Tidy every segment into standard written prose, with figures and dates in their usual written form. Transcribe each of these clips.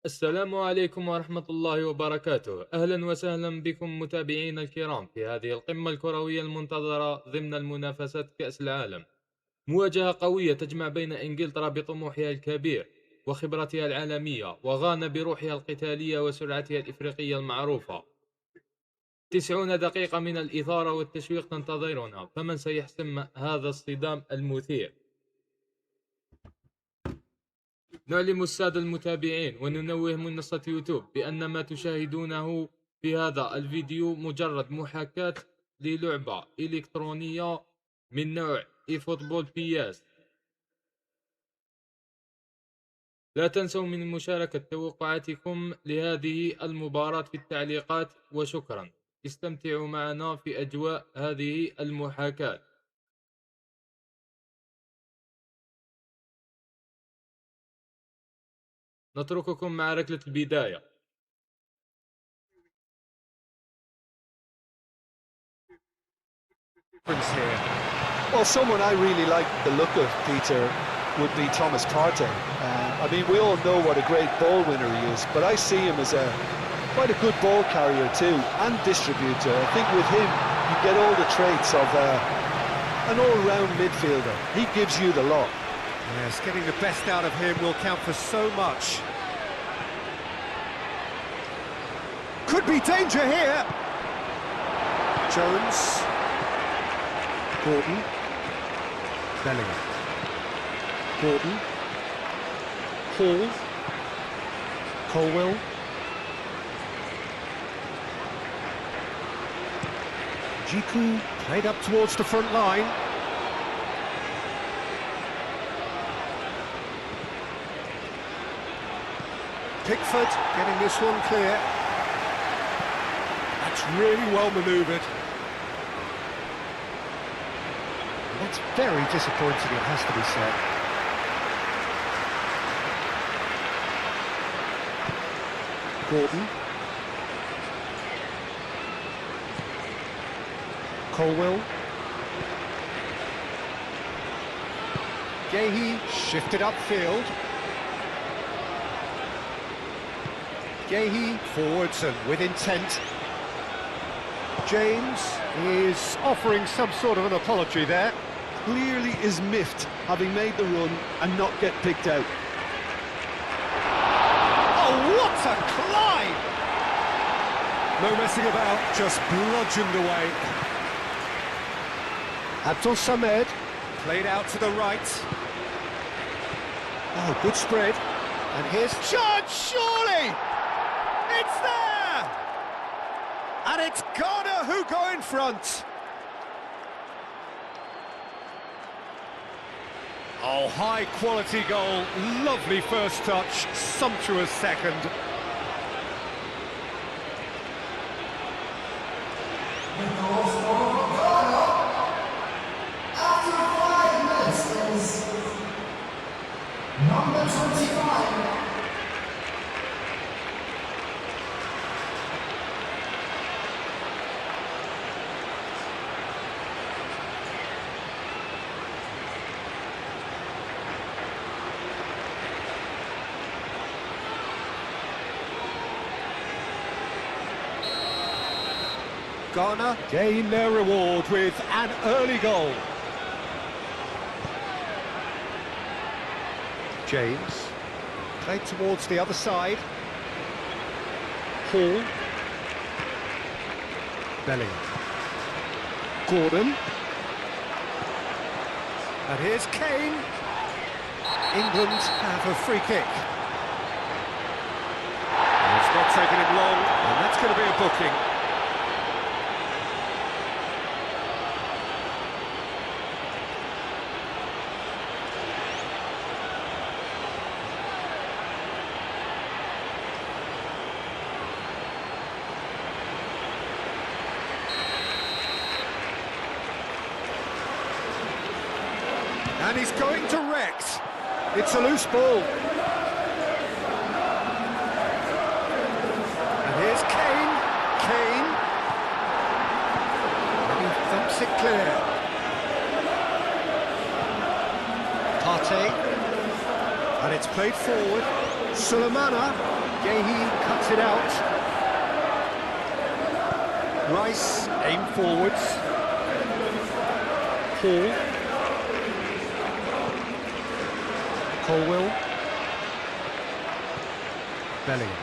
السلام عليكم ورحمة الله وبركاته. أهلا وسهلا بكم متابعينا الكرام في هذه القمة الكروية المنتظرة ضمن المنافسات كأس العالم. مواجهة قوية تجمع بين إنجلترا بطموحها الكبير وخبرتها العالمية، وغانا بروحها القتالية وسرعتها الإفريقية المعروفة. 90 دقيقة من الإثارة والتشويق تنتظرنا، فمن سيحسم هذا الصدام المثير؟ نعلم السادة المتابعين وننوه منصة يوتيوب بأن ما تشاهدونه في هذا الفيديو مجرد محاكاة للعبة إلكترونية من نوع eFootball PS. لا تنسوا من مشاركة توقعاتكم لهذه المباراة في التعليقات، وشكرا. استمتعوا معنا في أجواء هذه المحاكاة. نترككم مع ركلة البداية. Here. Well, someone I really like the look of, Peter, would be Thomas Partey. I mean, we all know what a great ball winner he is, but I see him as quite a good ball carrier too, and distributor. I think with him, you get all the traits of an all-round midfielder. He gives you the lot. Yes, getting the best out of him will count for so much. Could be danger here. Jones. Gordon. Bellingham. Gordon. Hall. Colwell. Jiku played up towards the front line. Pickford getting this one clear. That's really well manoeuvred. That's very disappointing, it has to be said. Gordon. Colwell. Gahey shifted upfield. Gahey forwards and with intent. James is offering some sort of an apology there. Clearly is miffed having made the run and not get picked out. Oh, what a climb! No messing about, just bludgeoned away. Abdul Samed played out to the right. Oh, good spread. And here's Jude, surely! It's there! And it's Ghana who go in front. Oh, high quality goal, lovely first touch, sumptuous second. After 5 minutes is number 25. Ghana gain their reward with an early goal. James played towards the other side. Hall. Bellingham. Gordon. And here's Kane. England have a free kick. And it's not taking him long, and that's going to be a booking. And he's going direct. It's a loose ball. And here's Kane. Kane. And he thumps it clear. Partey. And it's It's played forward. Sulemana. Gehi cuts it out. Rice, aim forwards. Paul. Colwell. Bellingham.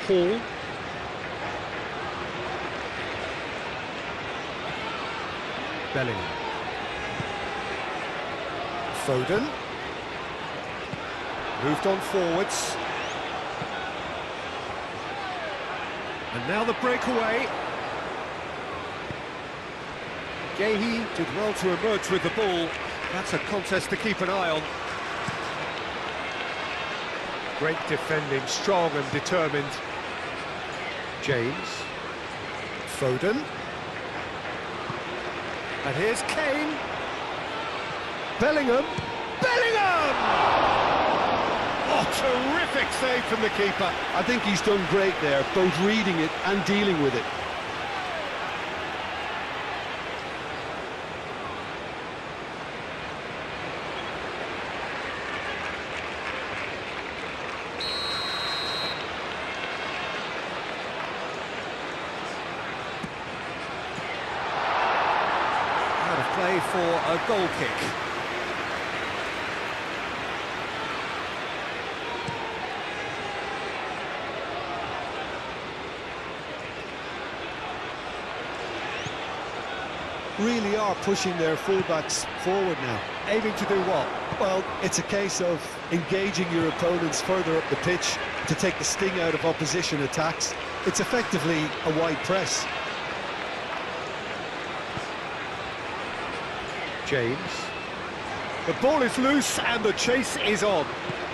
Paul. Bellingham. Foden. Moved on forwards. And now the breakaway. Gehi did well to emerge with the ball. That's a contest to keep an eye on. Great defending, strong and determined. James. Foden. And here's Kane. Bellingham. Bellingham! Oh, terrific save from the keeper. I think he's done great there, both reading it and dealing with it. Out of play for a goal kick. Really are pushing their fullbacks forward now. Aiming to do what? Well, it's a case of engaging your opponents further up the pitch to take the sting out of opposition attacks. It's effectively a wide press. James. The ball is loose and the chase is on.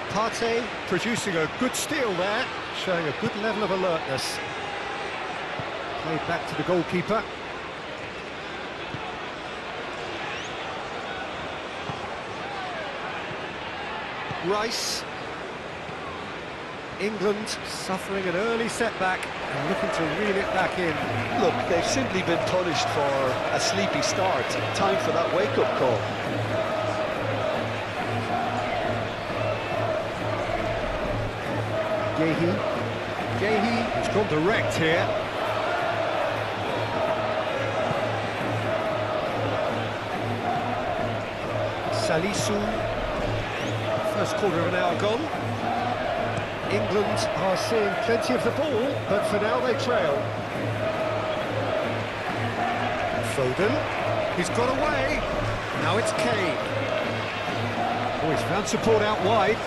Partey producing a good steal there, showing a good level of alertness. Played back to the goalkeeper. Rice. England suffering an early setback and looking to reel it back in. Look, they've simply been punished for a sleepy start. Time for that wake-up call. Gehi has gone direct here. Salisu. First quarter of an hour gone. England are seeing plenty of the ball, but for now they trail. Foden. He's got away. Now it's Kane. Oh, he's found support out wide.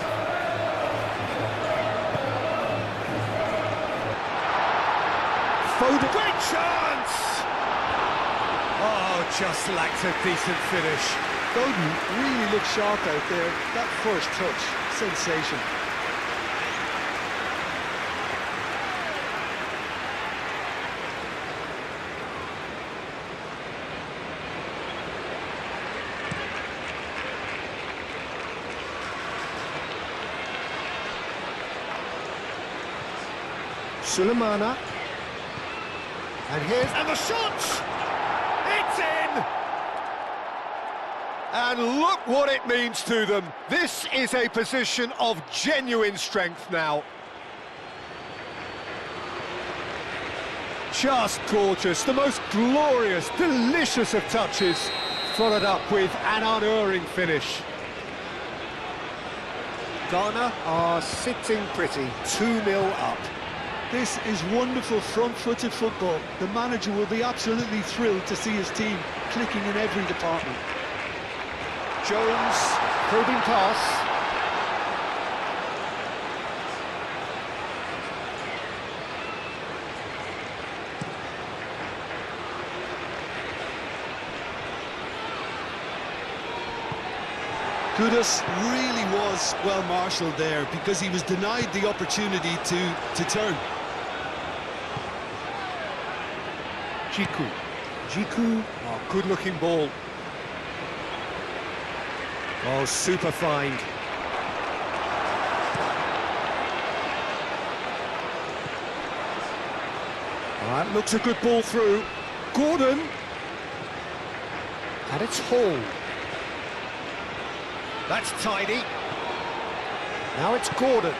Foden. Great chance! Oh, just lacked a decent finish. Foden really looked sharp out there. That first touch, sensation. Sulemana. And the shot! It's in! And look what it means to them. This is a position of genuine strength now. Just gorgeous, the most glorious, delicious of touches, followed up with an unerring finish. Ghana are sitting pretty, 2-0 up. This is wonderful front-footed football. The manager will be absolutely thrilled to see his team clicking in every department. Jones, probing pass. Kudus really was well marshalled there because he was denied the opportunity to turn. Jiku, Oh, good-looking ball. Oh, super find. All right, looks a good ball through. Gordon. And it's Hall. That's tidy. Now it's Gordon.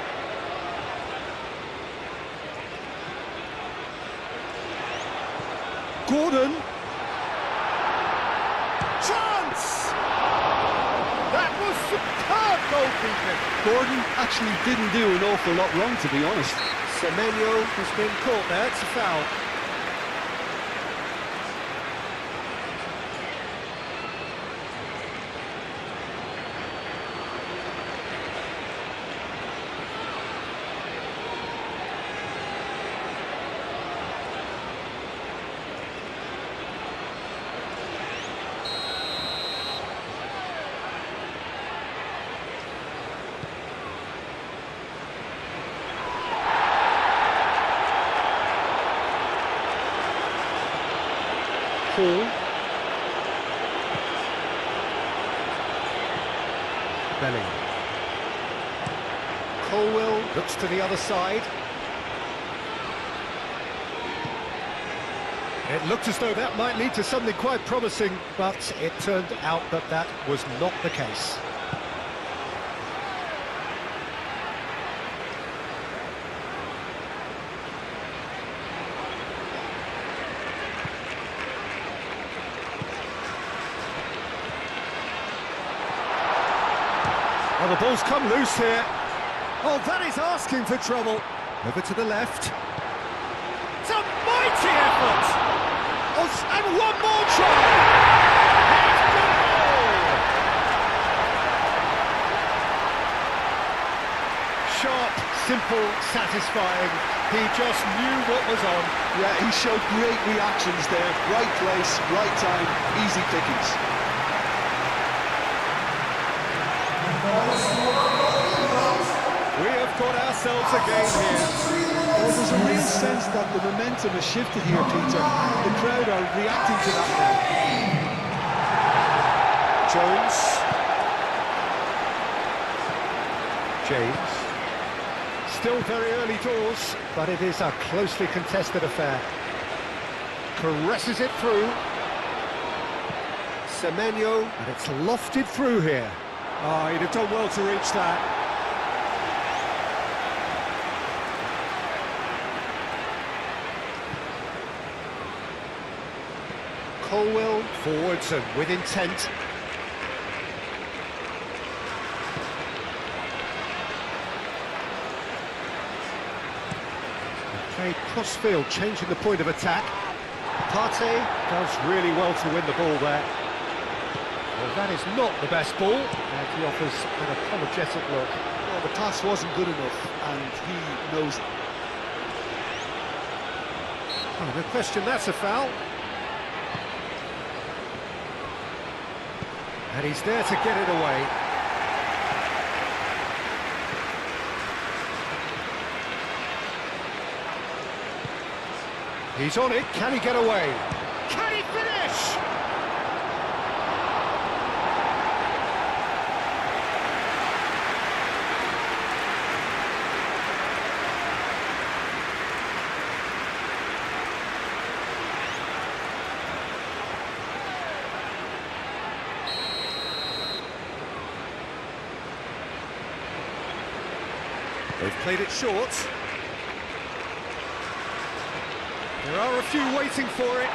Gordon. Chance! That was superb goalkeeping. Gordon actually didn't do an awful lot wrong, to be honest. Semenyo has been caught there, it's a foul. Bellingham. Colwell looks to the other side. It looked as though that might lead to something quite promising, but it turned out that that was not the case. Well, the ball's come loose here. Oh, that is asking for trouble. Over to the left. It's a mighty effort! Oh, and one more try! It's goal! Sharp, simple, satisfying. He just knew what was on. Yeah, he showed great reactions there. Right place, right time, easy pickings. We have got ourselves a game here. Well, there's a real sense that the momentum has shifted here, Peter. The crowd are reacting to that now. Jones. James. Still very early doors, but it is a closely contested affair. Caresses it through. Semenyo, and it's lofted through here. Oh, he'd have done well to reach that. Colwell forwards and with intent. Played cross-field, changing the point of attack. Partey does really well to win the ball there. Well, that is not the best ball, and he offers an apologetic look. Well, the pass wasn't good enough, and he knows it. Oh, no question, that's a foul. And he's there to get it away. He's on it, can he get away? Can he finish? They've played it short. There are a few waiting for it.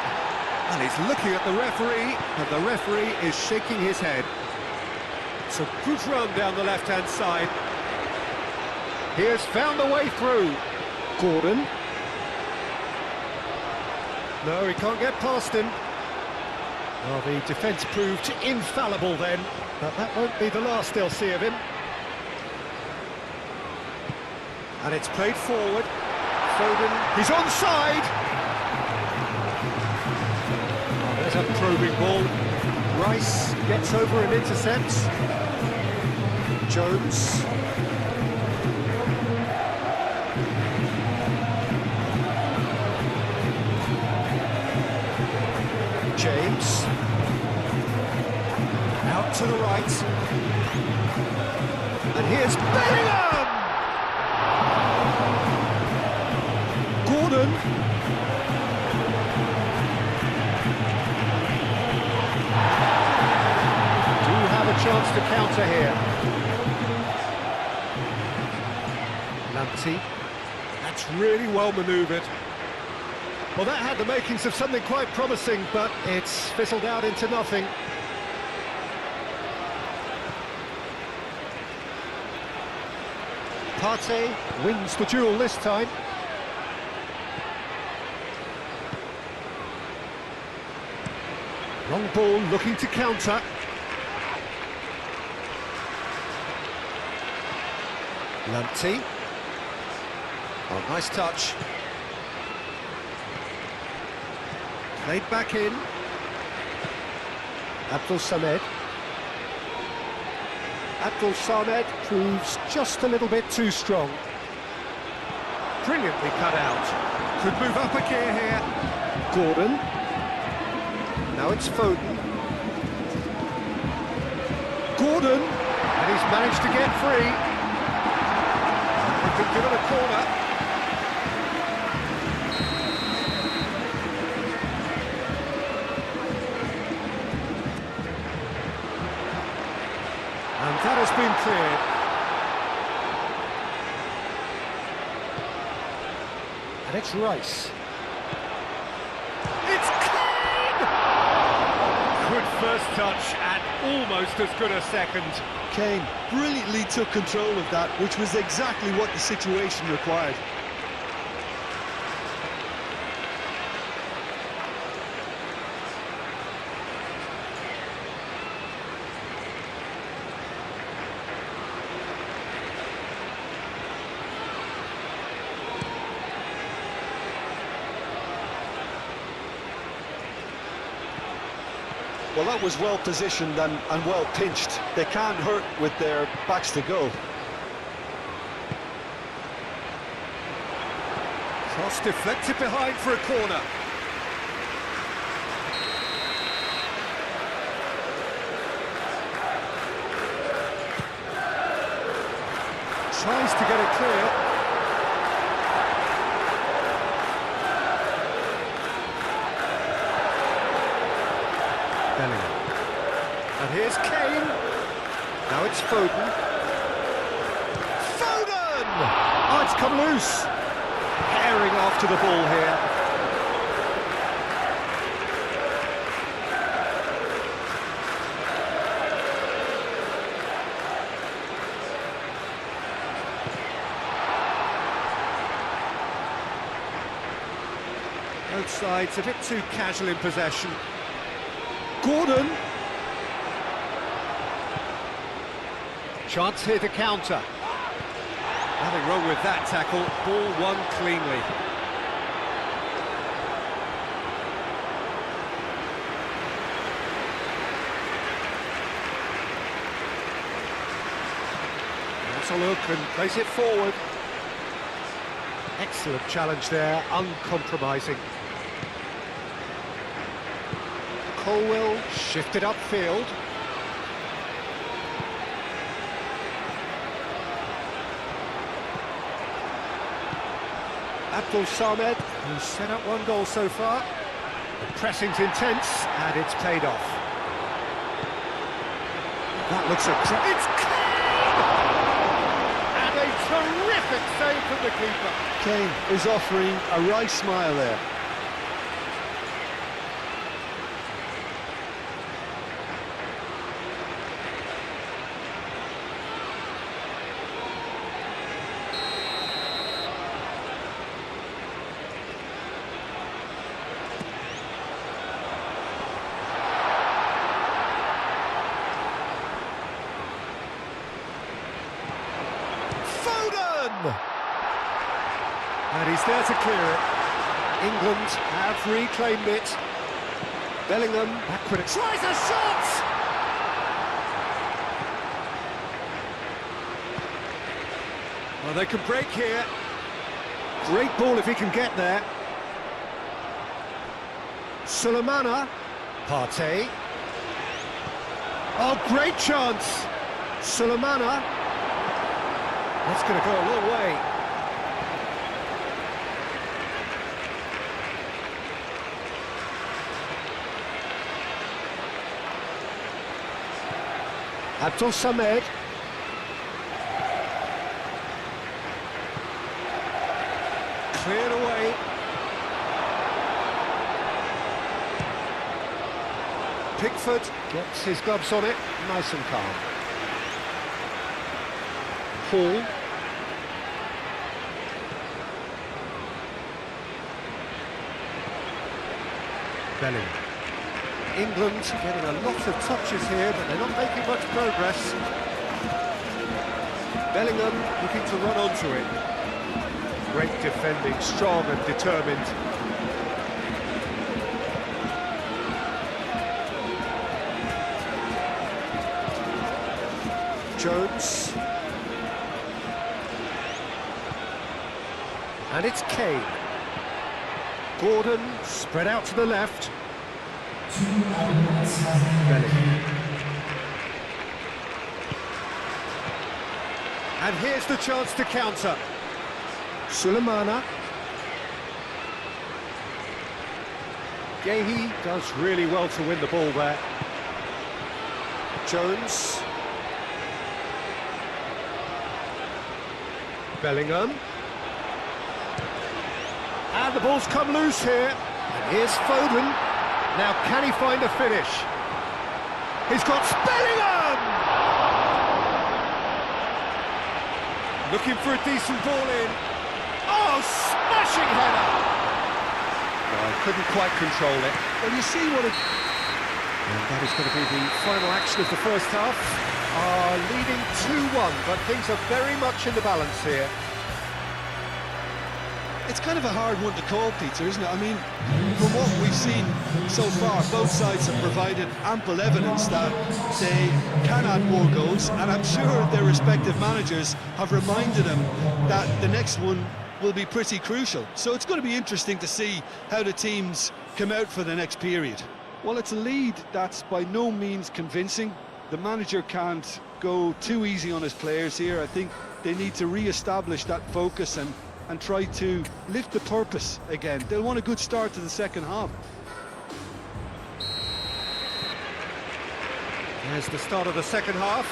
And he's looking at the referee, and the referee is shaking his head. It's a good run down the left-hand side. He has found the way through. Gordon. No, he can't get past him. Well, the defence proved infallible then, but that won't be the last they'll see of him. And it's played forward. Foden, he's onside! Oh, there's a probing ball. Rice gets over and intercepts. Jones. James. Out to the right. And here's Bellingham! Gordon. Do have a chance to counter here. Lamptey. That's really well manoeuvred. Well, that had the makings of something quite promising, but it's fizzled out into nothing. Partey wins the duel this time. Long ball looking to counter. Lamptey. Oh, nice touch. Played back in. Abdul Samed. Abdul Samed proves just a little bit too strong. Brilliantly cut out. Could move up a gear here. Gordon. Now it's Foden. Gordon. And he's managed to get free. They could give it a corner. And that has been cleared. And it's Rice. It's Kane! Good first touch and almost as good a second. Kane brilliantly took control of that, which was exactly what the situation required. Well, that was well positioned and well pinched. They can't hurt with their backs to goal. Cross deflected behind for a corner. Tries to get it clear. Bellingham. And here's Kane. Now it's Foden. Foden! Oh, it's come loose. Herring after the ball here. Both sides a bit too casual in possession. Gordon. Chance here to counter. Nothing wrong with that tackle. Ball won cleanly. That's a look and plays it forward. Excellent challenge there, uncompromising. Colwell shifted upfield. Abdul Samed, who's set up one goal so far. The pressing's intense, and it's paid off. That looks a... It's Kane! And a terrific save from the keeper. Kane is offering a wry smile there. And he's there to clear it. England have reclaimed it. Bellingham backward. Tries a shot! Well, they can break here. Great ball if he can get there. Sulemana. Partey. Oh, great chance. Sulemana. That's going to go a long way. Abdul Samed. Cleared away. Pickford gets his gloves on it, nice and calm. Hall. Bellingham. England getting a lot of touches here, but they're not making much progress. Bellingham looking to run onto it. Great defending, strong and determined. Jones. And it's Kane. Gordon spread out to the left. Bellingham. And here's the chance to counter. Sulemana. Gehi does really well to win the ball there. Jones. Bellingham. And the ball's come loose here. And here's Foden. Now can he find a finish? He's got Bellingham! Looking for a decent ball in. Oh, smashing header! No, couldn't quite control it. Well, you see what it... And that is going to be the final action of the first half. Leading 2-1, but things are very much in the balance here. It's kind of a hard one to call, Peter, isn't it? I mean, from what we've seen so far, both sides have provided ample evidence that they can add more goals, and I'm sure their respective managers have reminded them that the next one will be pretty crucial. So it's going to be interesting to see how the teams come out for the next period. Well, it's a lead that's by no means convincing. The manager can't go too easy on his players here. I think they need to re-establish that focus and try to lift the purpose again. They'll want a good start to the second half. There's the start of the second half.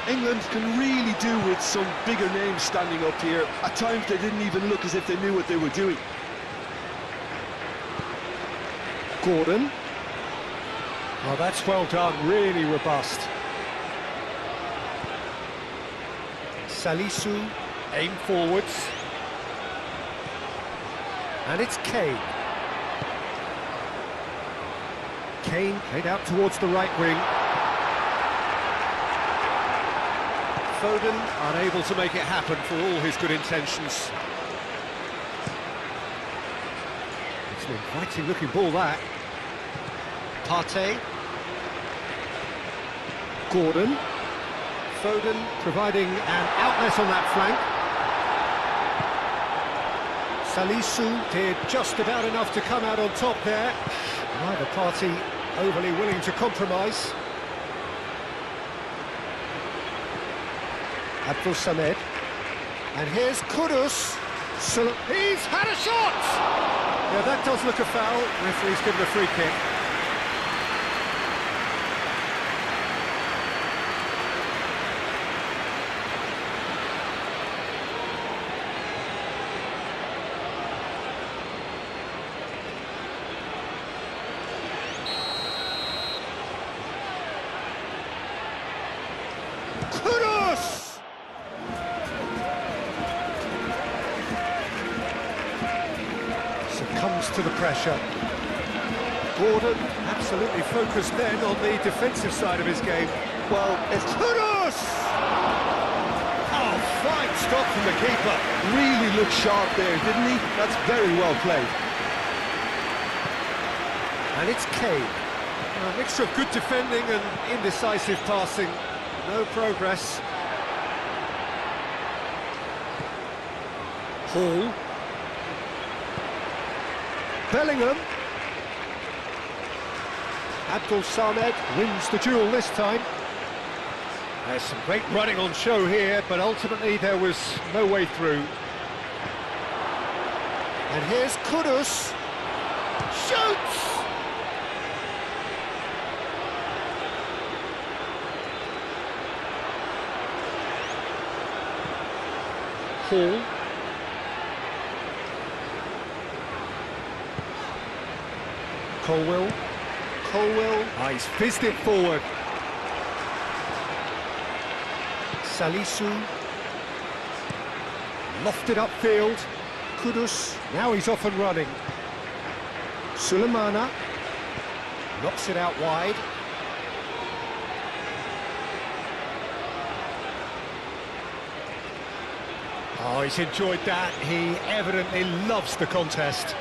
England can really do with some bigger names standing up here. At times they didn't even look as if they knew what they were doing. Gordon. Oh, that's well done, really robust. Salisu, aim forwards. And it's Kane. Kane played out towards the right wing. Foden unable to make it happen for all his good intentions. It's an inviting looking ball, that. Partey. Gordon. Foden providing an outlet on that flank. Salisu did just about enough to come out on top there. Neither party overly willing to compromise. Abdul Samed. And here's Kudus. He's had a shot! Yeah, that does look a foul. Referee's given a free kick. Kudus! Succumbs to the pressure. Gordon absolutely focused then on the defensive side of his game. Well, it's Kudus! Oh, fine stop from the keeper. Really looked sharp there, didn't he? That's very well played. And it's Kane. A mixture of good defending and indecisive passing. No progress. Hall. Bellingham. Abdul Samed wins the duel this time. There's some great running on show here, but ultimately there was no way through. And here's Kudus. Shoots! Hall. Colwell. Colwell. Oh, he's fizzed it forward. Salisu. Lofted upfield. Kudus. Now he's off and running. Sulemana. Knocks it out wide. Oh, he's enjoyed that. He evidently loves the contest.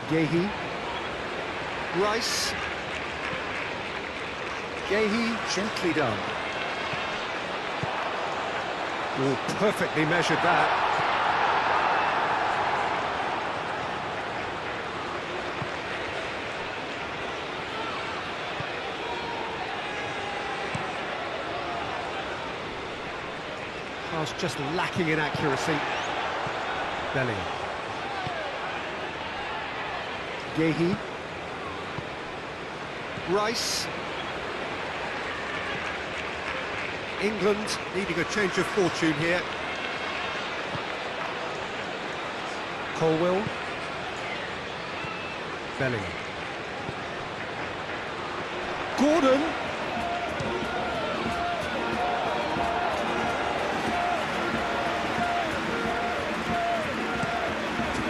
Gehi. Rice. Gehi, gently done. Oh, perfectly measured that. Pass just lacking in accuracy. Bellingham. Gehi. Rice. England needing a change of fortune here. Colwell. Bellingham. Gordon.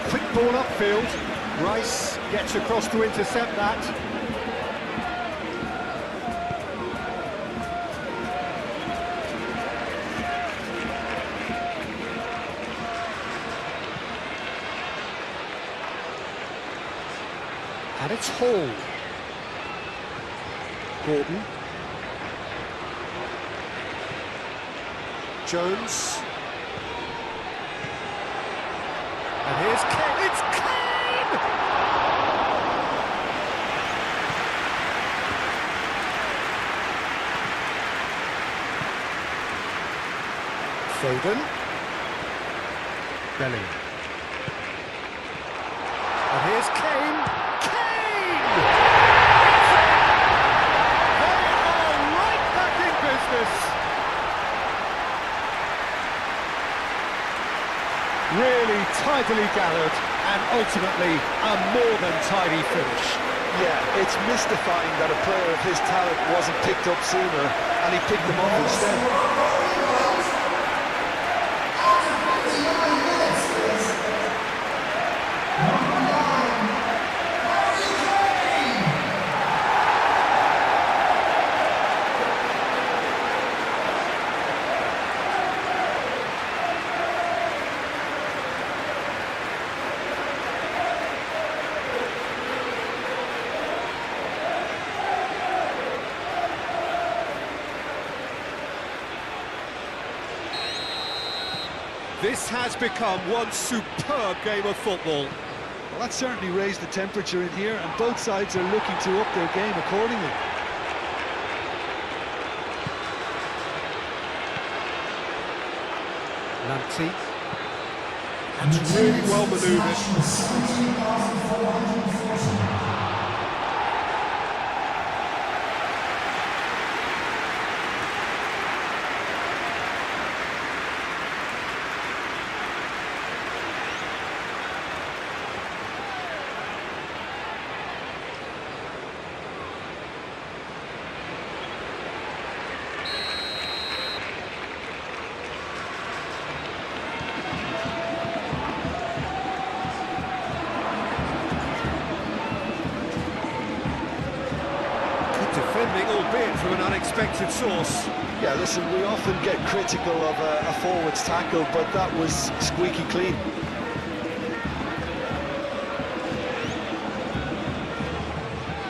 Quick ball upfield. Rice gets across to intercept that. And it's Hall. Gordon. Jones. And here's Kane. It's Kane! Foden. Bellingham. And here's Kane. Kane! It's in! They are right back in business. Really tidily gathered and ultimately a more than tidy finish. Yeah, it's mystifying that a player of his talent wasn't picked up sooner and he picked them up instead. This has become one superb game of football. Well, that certainly raised the temperature in here, and both sides are looking to up their game accordingly. Lamptey. That's really well manoeuvred. Defending, albeit from an unexpected source. Yeah, listen, we often get critical of a forward's tackle, but that was squeaky clean.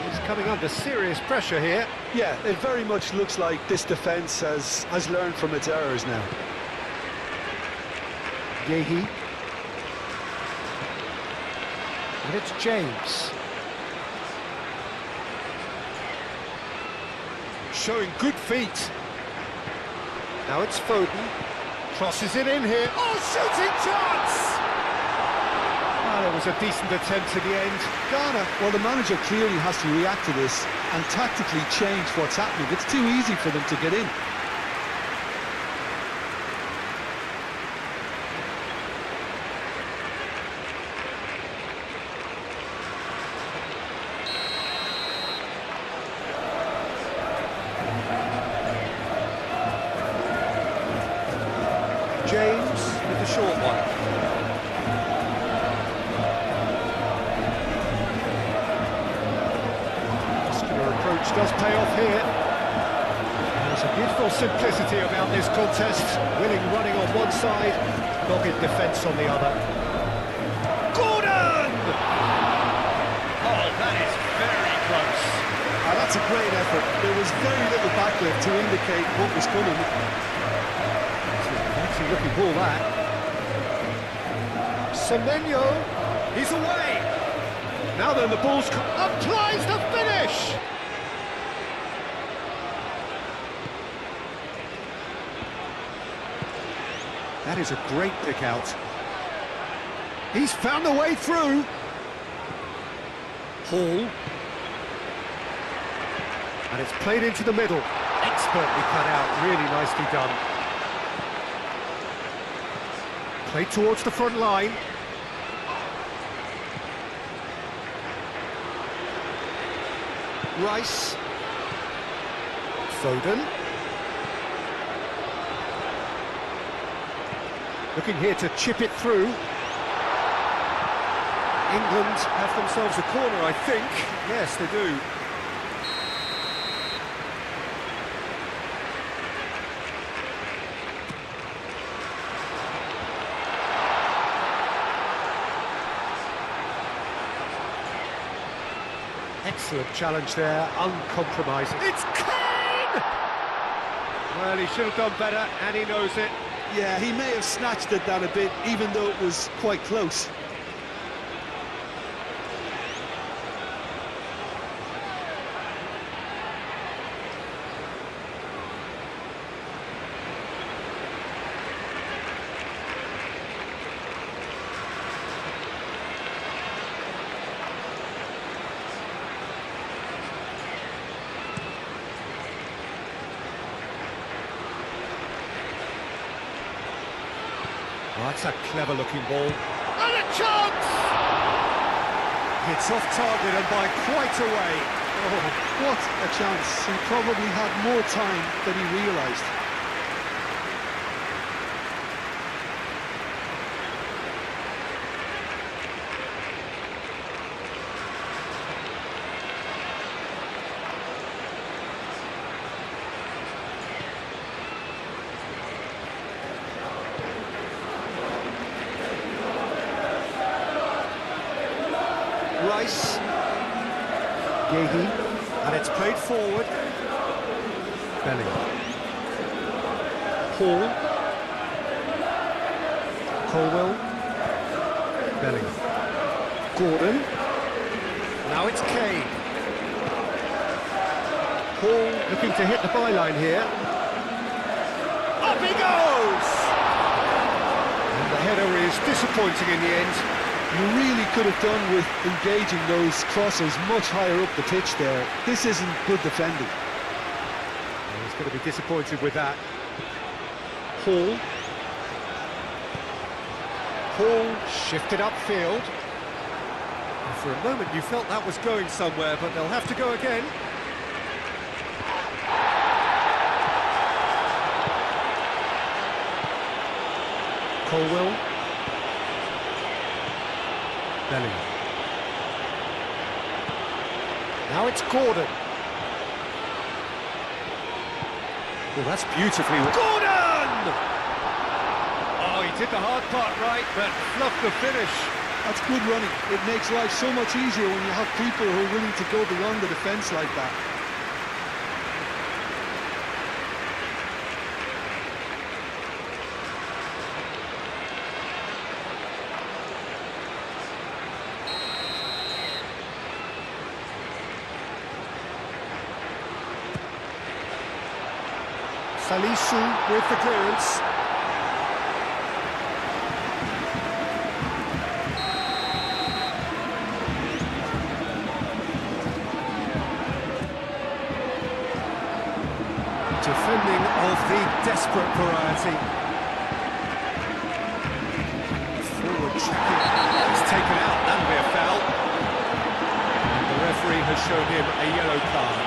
He's coming under serious pressure here. Yeah, it very much looks like this defence has learned from its errors now. Gehi. And it's James. Showing good feet. Now it's Foden. Crosses it in here. Oh, shooting chance! Ah, there was a decent attempt at the end. Ghana, well, the manager clearly has to react to this and tactically change what's happening. It's too easy for them to get in. approach does pay off here. There's a beautiful simplicity about this contest. Willing running on one side, dogged defence on the other. Gordon! Oh, that is very close. That's a great effort. There was very little backlift to indicate what was coming. Fancy looking ball that. Semenyo, he's away. Now then, the ball's applies the finish. That is a great pick out. He's found a way through. Hall. And it's played into the middle. Expertly cut out, really nicely done. Played towards the front line. Rice. Foden. Looking here to chip it through. England have themselves a corner, I think. Yes, they do. Excellent challenge there, uncompromising. It's Kane! Well, he should have done better, and he knows it. Yeah, he may have snatched at that a bit, even though it was quite close. Oh, that's a clever-looking ball. And a chance! It's off target and by quite a way. Oh, what a chance. He probably had more time than he realised. Rice. Yehi. And it's played forward. Bellingham. Hall. Colwell. Bellingham. Gordon. Now it's Kane. Hall looking to hit the byline here. Up he goes! And the header is disappointing in the end. You really could have done with engaging those crossers much higher up the pitch there. This isn't good defending. He's going to be disappointed with that. Hall. Hall shifted upfield. And for a moment you felt that was going somewhere, but they'll have to go again. Colwell. Bellingham. Now it's Gordon. Oh, that's beautifully... Gordon! Oh, he did the hard part right, but fluffed the finish. That's good running. It makes life so much easier when you have people who are willing to go beyond the defence like that. Salisu with the clearance. Defending of the desperate variety. Forward tracking. It's taken out. That'll be a foul. And the referee has shown him a yellow card.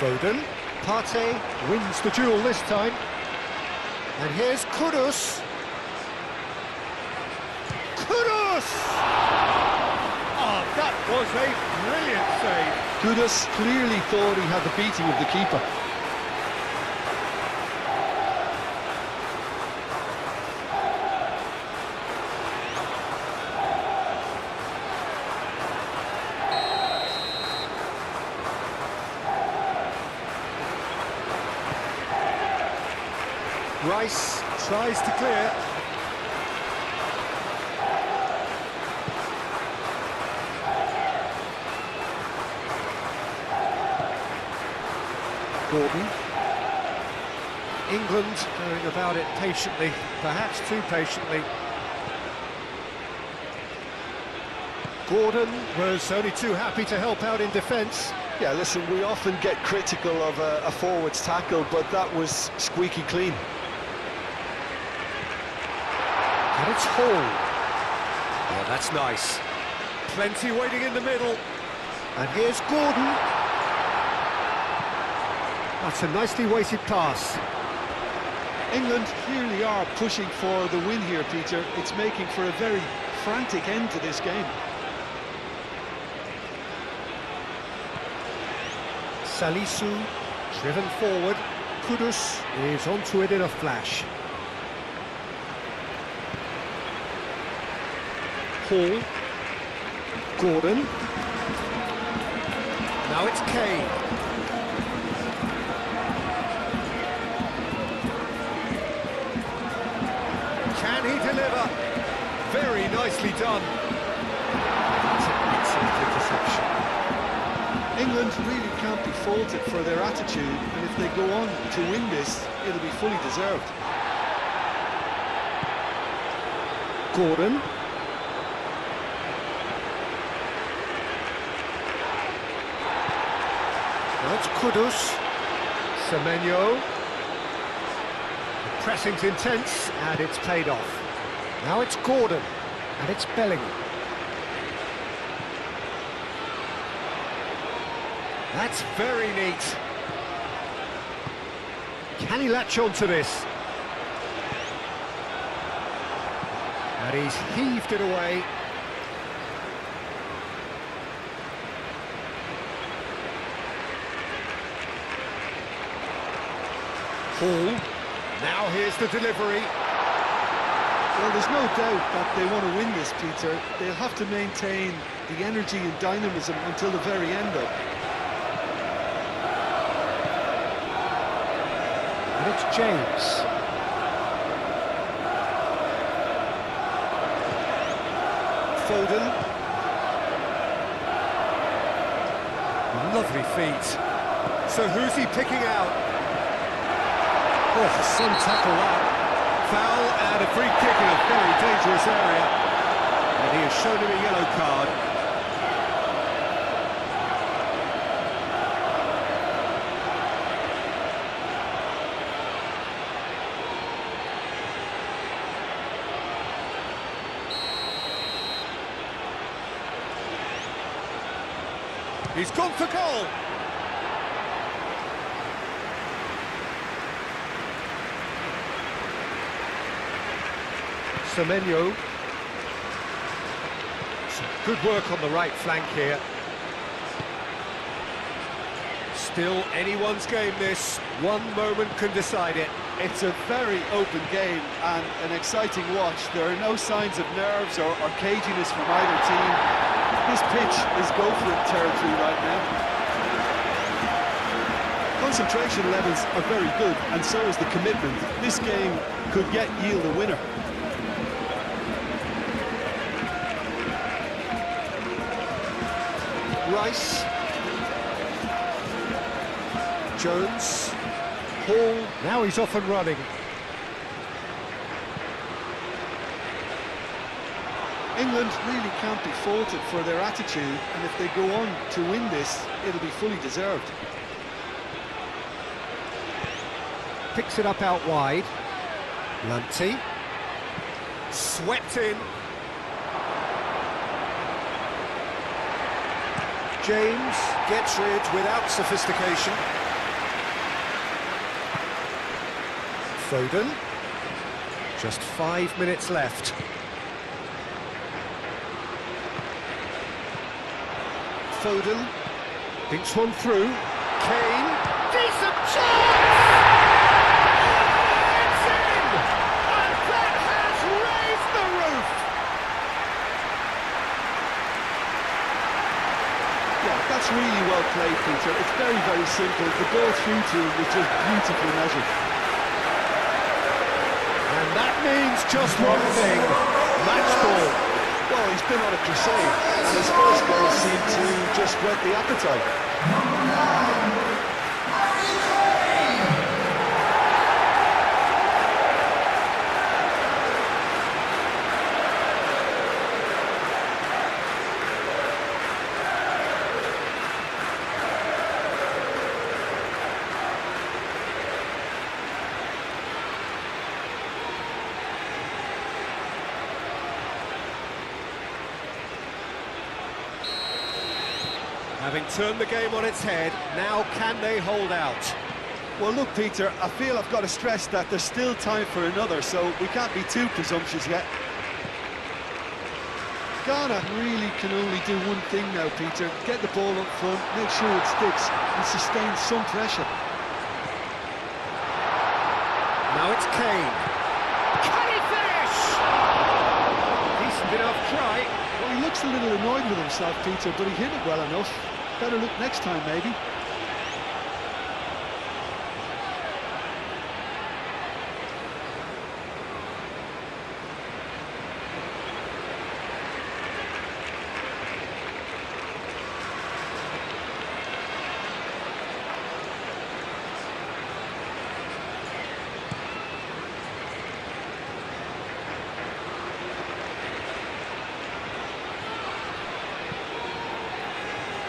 Foden. Partey wins the duel this time. And here's Kudus. Kudus! Oh, that was a brilliant save. Kudus clearly thought he had the beating of the keeper. Rice tries to clear. Gordon. England going about it patiently, perhaps too patiently. Gordon was only too happy to help out in defence. Yeah, listen, we often get critical of a forward's tackle, but that was squeaky clean. And it's Hall. Oh, that's nice. Plenty waiting in the middle. And here's Gordon. That's a nicely weighted pass. England clearly are pushing for the win here, Peter. It's making for a very frantic end to this game. Salisu, driven forward. Kudus is onto it in a flash. Hall. Gordon. Now it's Kane. Can he deliver? Very nicely done. That's an excellent interception. England really can't be faulted for their attitude, and if they go on to win this, it'll be fully deserved. Gordon. Now it's Kudus. Semenyo. The pressing's intense, and it's paid off. Now it's Gordon, and it's Bellingham. That's very neat. Can he latch on to this? And he's heaved it away. Hall. Now here's the delivery. Well, there's no doubt that they want to win this, Peter. They'll have to maintain the energy and dynamism until the very end, though. And it's James. Foden. Lovely feet. So who's he picking out? Oh, some tackle that. Foul and a free kick in a very dangerous area. And he has shown him a yellow card. He's gone for goal. Semenyo. Some good work on the right flank here. Still anyone's game this. One moment can decide it. It's a very open game and an exciting watch. There are no signs of nerves or caginess from either team. This pitch is go-for-it territory right now. Concentration levels are very good, and so is the commitment. This game could yet yield a winner. Rice. Jones. Hall. Now he's off and running. England really can't be faulted for their attitude, and if they go on to win this, it'll be fully deserved. Picks it up out wide. Lunty. Swept in. James gets rid without sophistication. Foden. Just 5 minutes left. Foden thinks one through. Kane, decent chance! It's in! And that has raised the roof! Yeah, that's really well played, Peter. It's very, very simple. The ball through to him was just beautifully measured. And that means just one thing, match ball. Well, he's been on a crusade, and his first goal seemed to just whet the appetite. Having turned the game on its head, now can they hold out? Well, look, Peter, I feel I've got to stress that there's still time for another, so we can't be too presumptuous yet. Ghana really can only do one thing now, Peter. Get the ball up front, make sure it sticks, and sustain some pressure. Now it's Kane. Can he finish? Decent enough try. Well, he looks a little annoyed with himself, Peter, but he hit it well enough. Better look next time, maybe.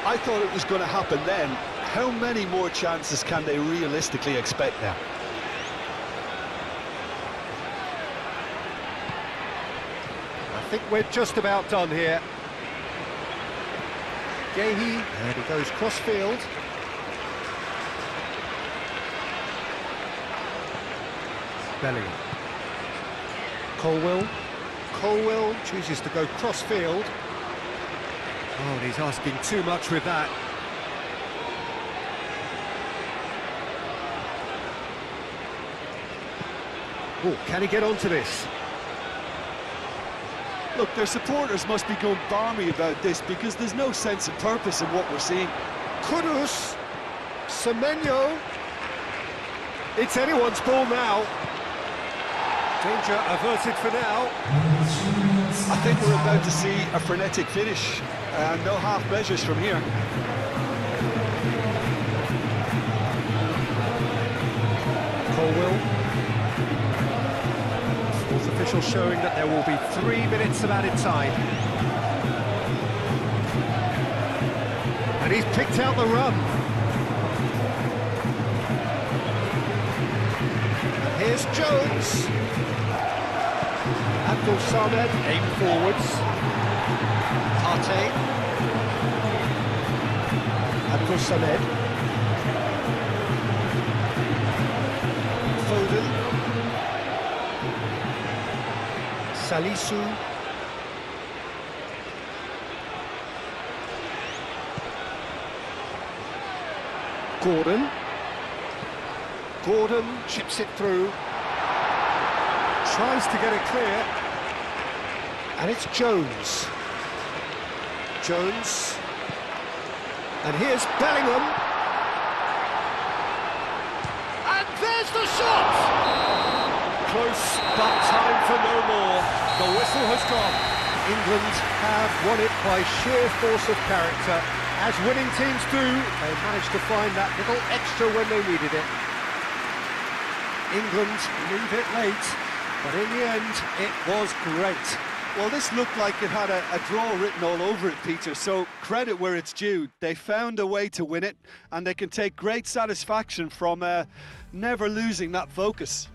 I thought it was going to happen then. How many more chances can they realistically expect now? I think we're just about done here. Gehi, and he goes cross-field. Bellingham. Colwell chooses to go cross-field. Oh, and he's asking too much with that. Oh, can he get onto this? Look, their supporters must be going balmy about this because there's no sense of purpose in what we're seeing. Kudus, Semenyo. It's anyone's ball now. Danger averted for now. I think we're about to see a frenetic finish, and no half measures from here. Colwell. Fourth official showing that there will be 3 minutes of added time. And he's picked out the run. And here's Jones. Abdul Samed aim forwards. Partey. Abdul Samed. Foden. Salisu. Gordon chips it through. Tries to get it clear. And it's Jones. And here's Bellingham. And there's the shot! Close, but time for no more. The whistle has gone. England have won it by sheer force of character. As winning teams do, they managed to find that little extra when they needed it. England leave it late, but in the end, it was great. Well, this looked like it had a draw written all over it, Peter, so credit where it's due. They found a way to win it, and they can take great satisfaction from never losing that focus.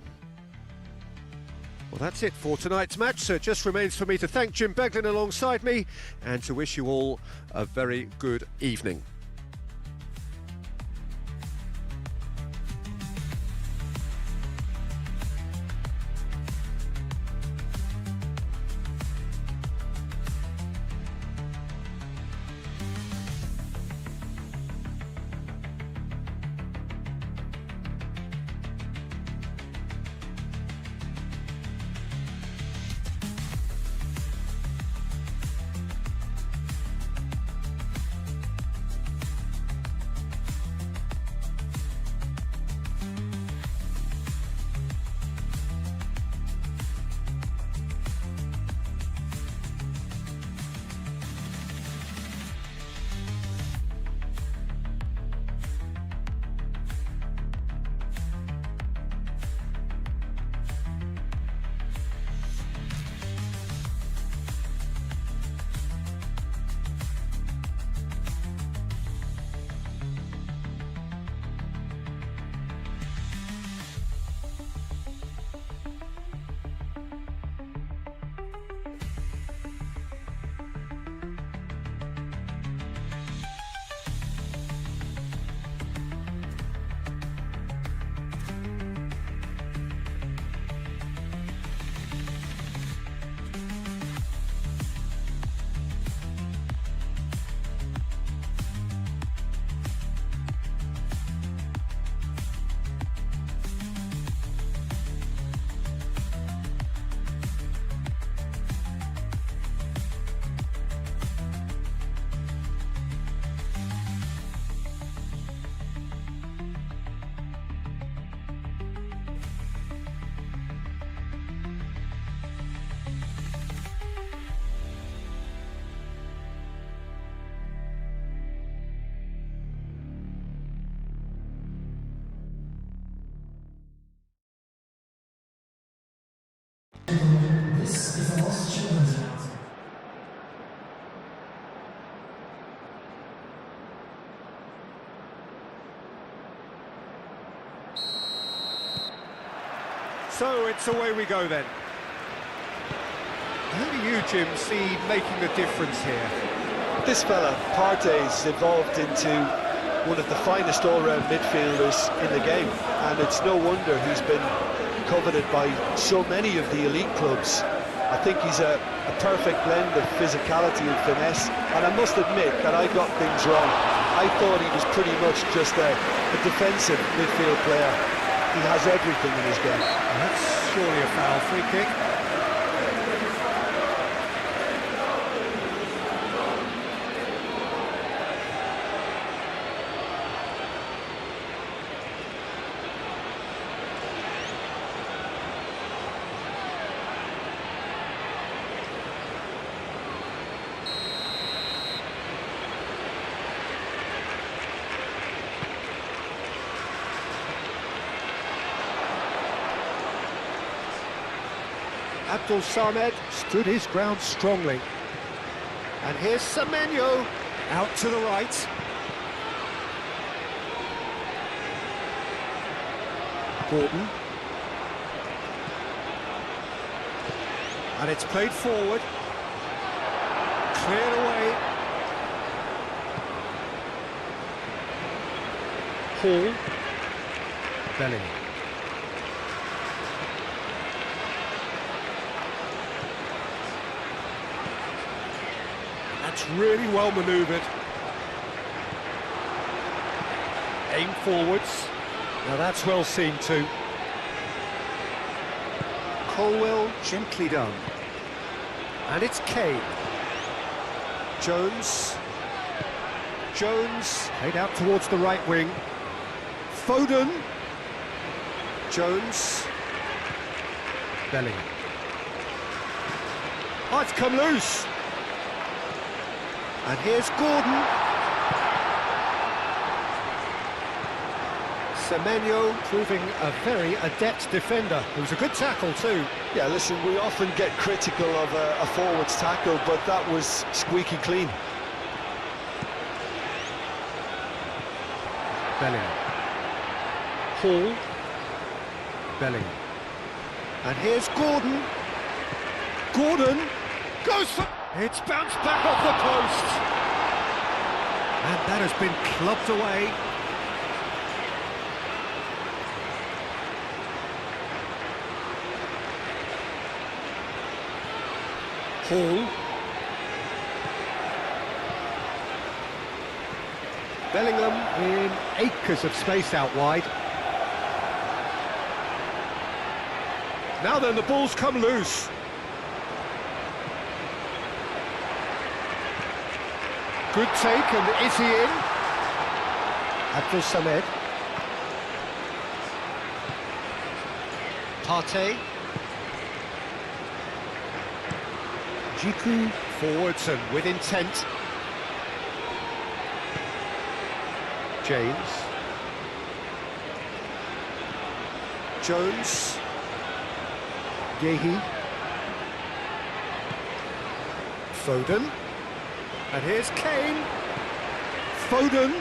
Well, that's it for tonight's match, so it just remains for me to thank Jim Beglin alongside me and to wish you all a very good evening. is the most children's announcer. So it's away we go then. Who do you, Jim, see making the difference here? This fella, Partey's evolved into one of the finest all-round midfielders in the game, and it's no wonder he's been coveted by so many of the elite clubs. I think he's a perfect blend of physicality and finesse, and I must admit that I got things wrong. I thought he was pretty much just a defensive midfield player. He has everything in his game. That's surely a foul. Free kick. Abdul Samed stood his ground strongly. And here's Semenyo, out to the right. Gordon. And it's played forward. Cleared away. Hall. Bellingham. That's really well manoeuvred. Aim forwards. Now that's well seen too. Colwell gently done. And it's Kane. Jones. Jones played out towards the right wing. Foden. Jones. Bellingham. Oh, it's come loose. And here's Gordon. Semenyo proving a very adept defender. It was a good tackle too. Yeah, listen, we often get critical of a forward's tackle, but that was squeaky clean. Bellingham. Hall. Bellingham. And here's Gordon. Gordon goes for... It's bounced back off the post. And that has been clubbed away. Hall. Bellingham in acres of space out wide. Now then, the ball's come loose. Good take, and is he in? Abdul Samed. Partey. Jiku forwards and with intent. James. Jones. Yehi. Foden. And here's Kane. Foden.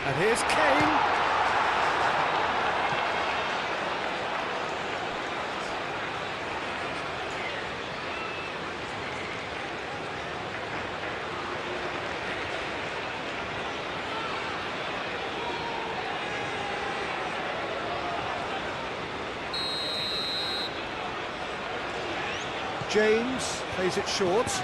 And here's Kane. James plays it short.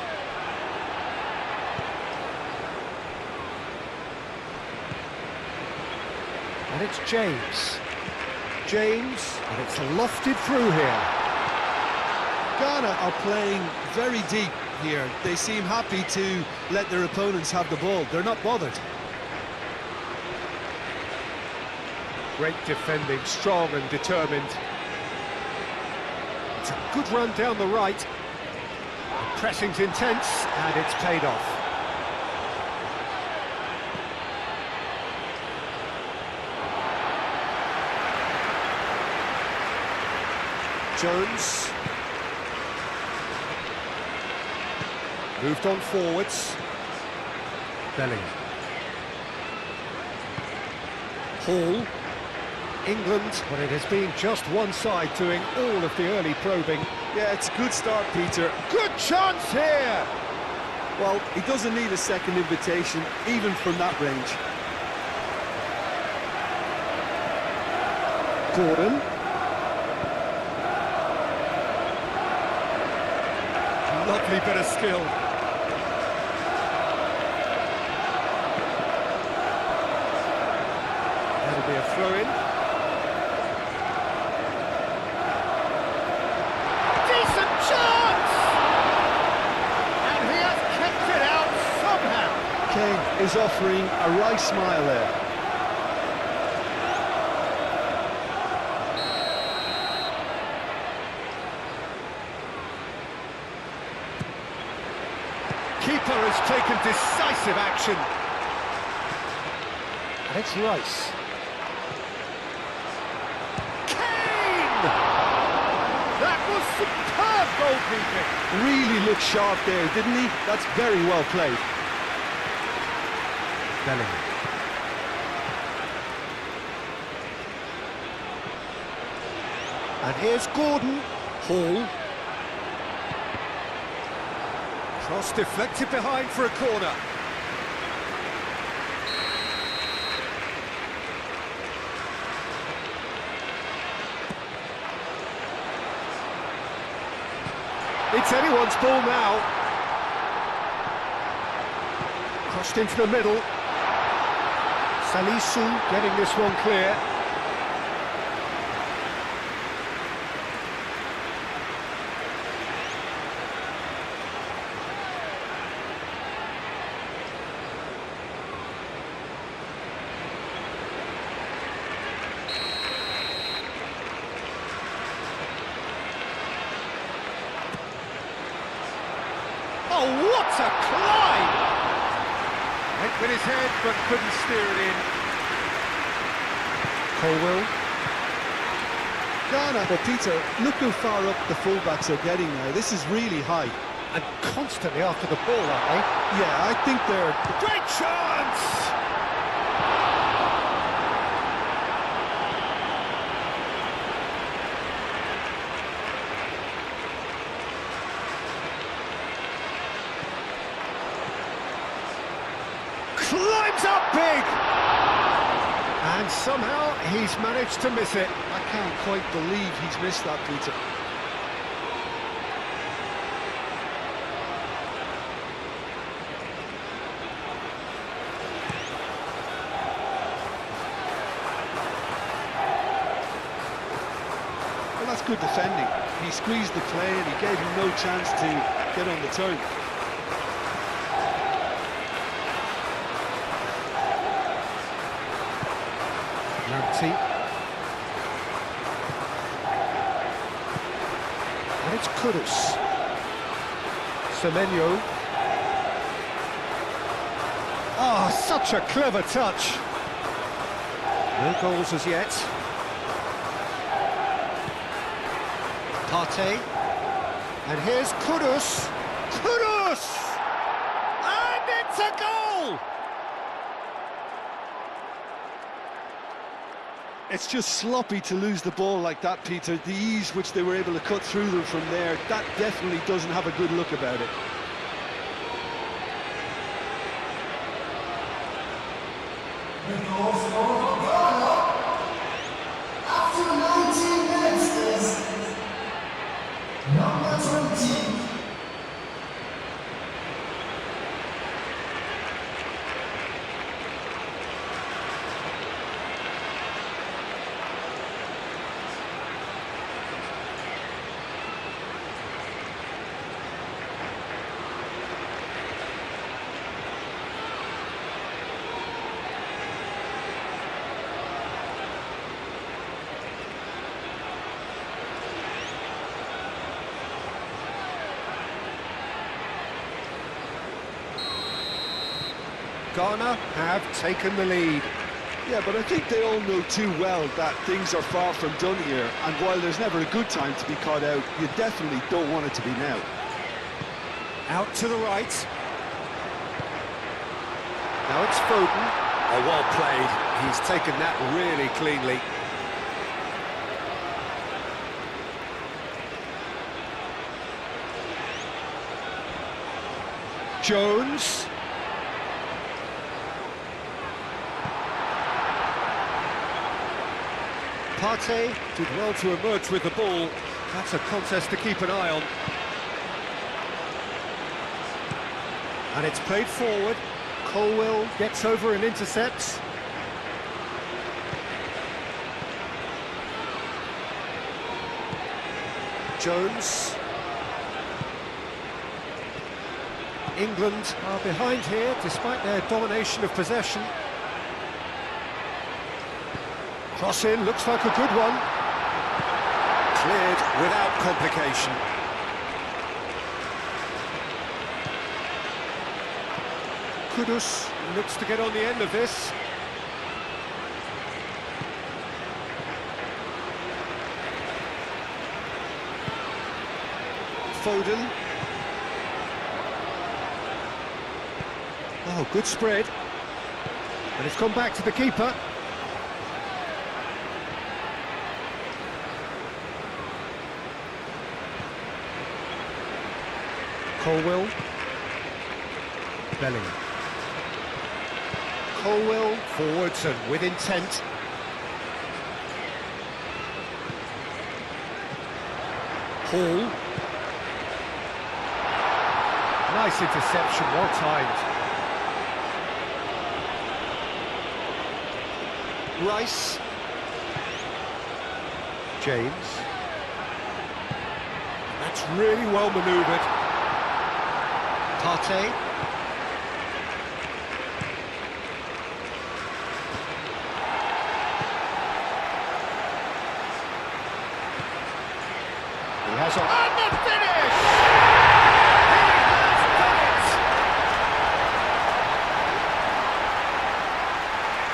And it's James. James, and it's lofted through here. Ghana are playing very deep here. They seem happy to let their opponents have the ball. They're not bothered. Great defending, strong and determined. It's a good run down the right. The pressing's intense, and it's paid off. Jones. Moved on forwards. Bellingham. Hall. England, but it has been just one side doing all of the early probing. Yeah, it's a good start, Peter. Good chance here! Well, he doesn't need a second invitation, even from that range. Gordon. Lovely bit of skill. That'll be a throw-in. Decent chance! And he has kept it out somehow. Kane is offering a wry smile there. Keeper has taken decisive action. And it's Rice. Kane! That was superb goalkeeping. Really looked sharp there, didn't he? That's very well played. Bellingham. And here's Gordon. Hall. Cross deflected behind for a corner. It's anyone's ball now. Crossed into the middle. Salisu getting this one clear. Oh, what a climb! Went with his head, but couldn't steer it in. Colwell. Ghana, but Peter, look how far up the fullbacks are getting now. This is really high. And constantly after the ball, aren't they? Yeah, I think they're... Great chance! Climbs up big! And somehow he's managed to miss it. I can't quite believe he's missed that, Peter. Well, that's good defending. He squeezed the play and he gave him no chance to get on the turn. Lamptey. And it's Kudus. Semenyo. Ah, such a clever touch. No goals as yet. Partey. And here's Kudus. Kudus! And it's a goal! It's just sloppy to lose the ball like that, Peter. The ease which they were able to cut through them from there, that definitely doesn't have a good look about it. The goal for Ghana after 19 minutes is number 20. Ghana have taken the lead. Yeah, but I think they all know too well that things are far from done here, and while there's never a good time to be caught out, you definitely don't want it to be now. Out to the right. Now it's Foden. Oh, well played. He's taken that really cleanly. Jones. Partey did well to emerge with the ball. That's a contest to keep an eye on. And it's played forward. Colwill gets over and intercepts. Jones. England are behind here despite their domination of possession. Cross in, looks like a good one. Cleared without complication. Kudus looks to get on the end of this. Foden. Oh, good spread. And it's gone back to the keeper. Colwill. Bellingham. Colwill forwards and with intent. Hall. Nice interception, well timed. Rice. James. That's really well manoeuvred. Partey. He has a... And the finish! He has done it!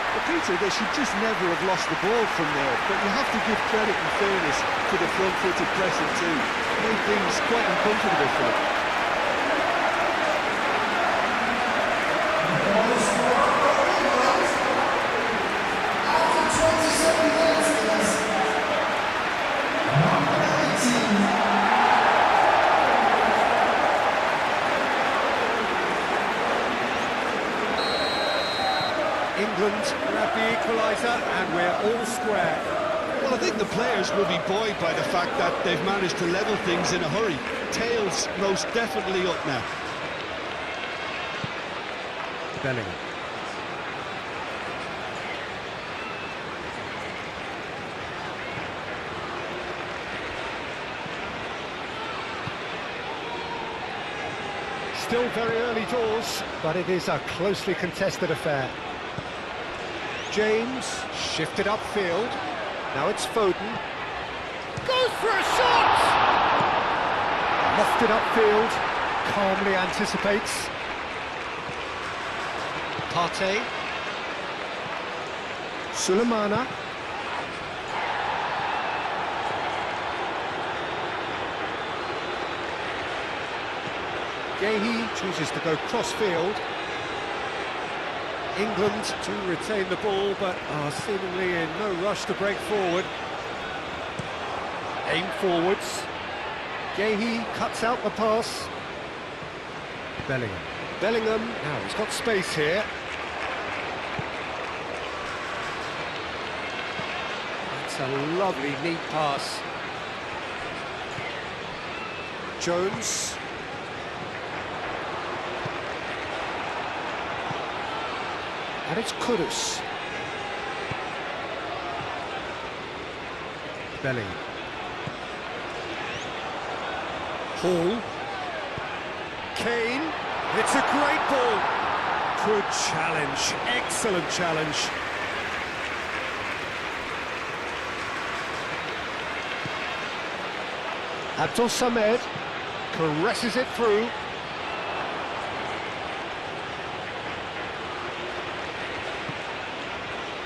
But Peter, they should just never have lost the ball from there, but you have to give credit and fairness to the front-footed pressing too. Made things quite uncomfortable for them. England grab the equaliser and we're all square. Well, I think the players will be buoyed by the fact that they've managed to level things in a hurry. Tails most definitely up now. Bellingham. Still very early doors, but it is a closely contested affair. James shifted upfield. Now it's Foden. Goes for a shot! Lofted upfield, calmly anticipates. Partey. Sulemana. Gehi chooses to go cross-field. England to retain the ball, but are seemingly in no rush to break forward. Aim forwards. Gehi cuts out the pass. Bellingham. Bellingham, now he's got space here. That's a lovely, neat pass. Jones. And it's Kudus. Bellingham. Hall. Kane. It's a great ball. Good challenge. Excellent challenge. Abdul Samed caresses it through.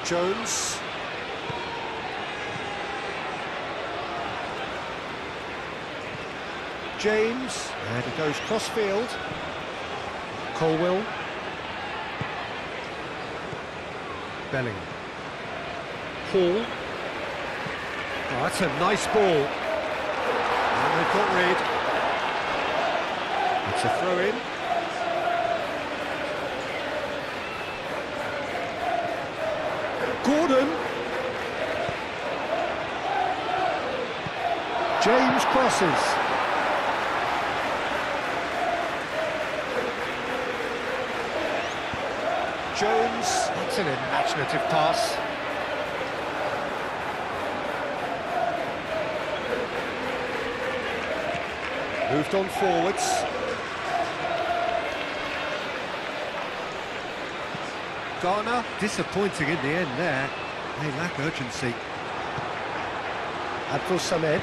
Jones. James, and he goes cross-field. Colwill. Bellingham. Hall. Oh, that's a nice ball. And they've got rid. It's a throw-in. Gordon. James crosses. Jones, that's an imaginative pass. Moved on forwards. Garner, disappointing in the end there. They lack urgency. Abdul Samed.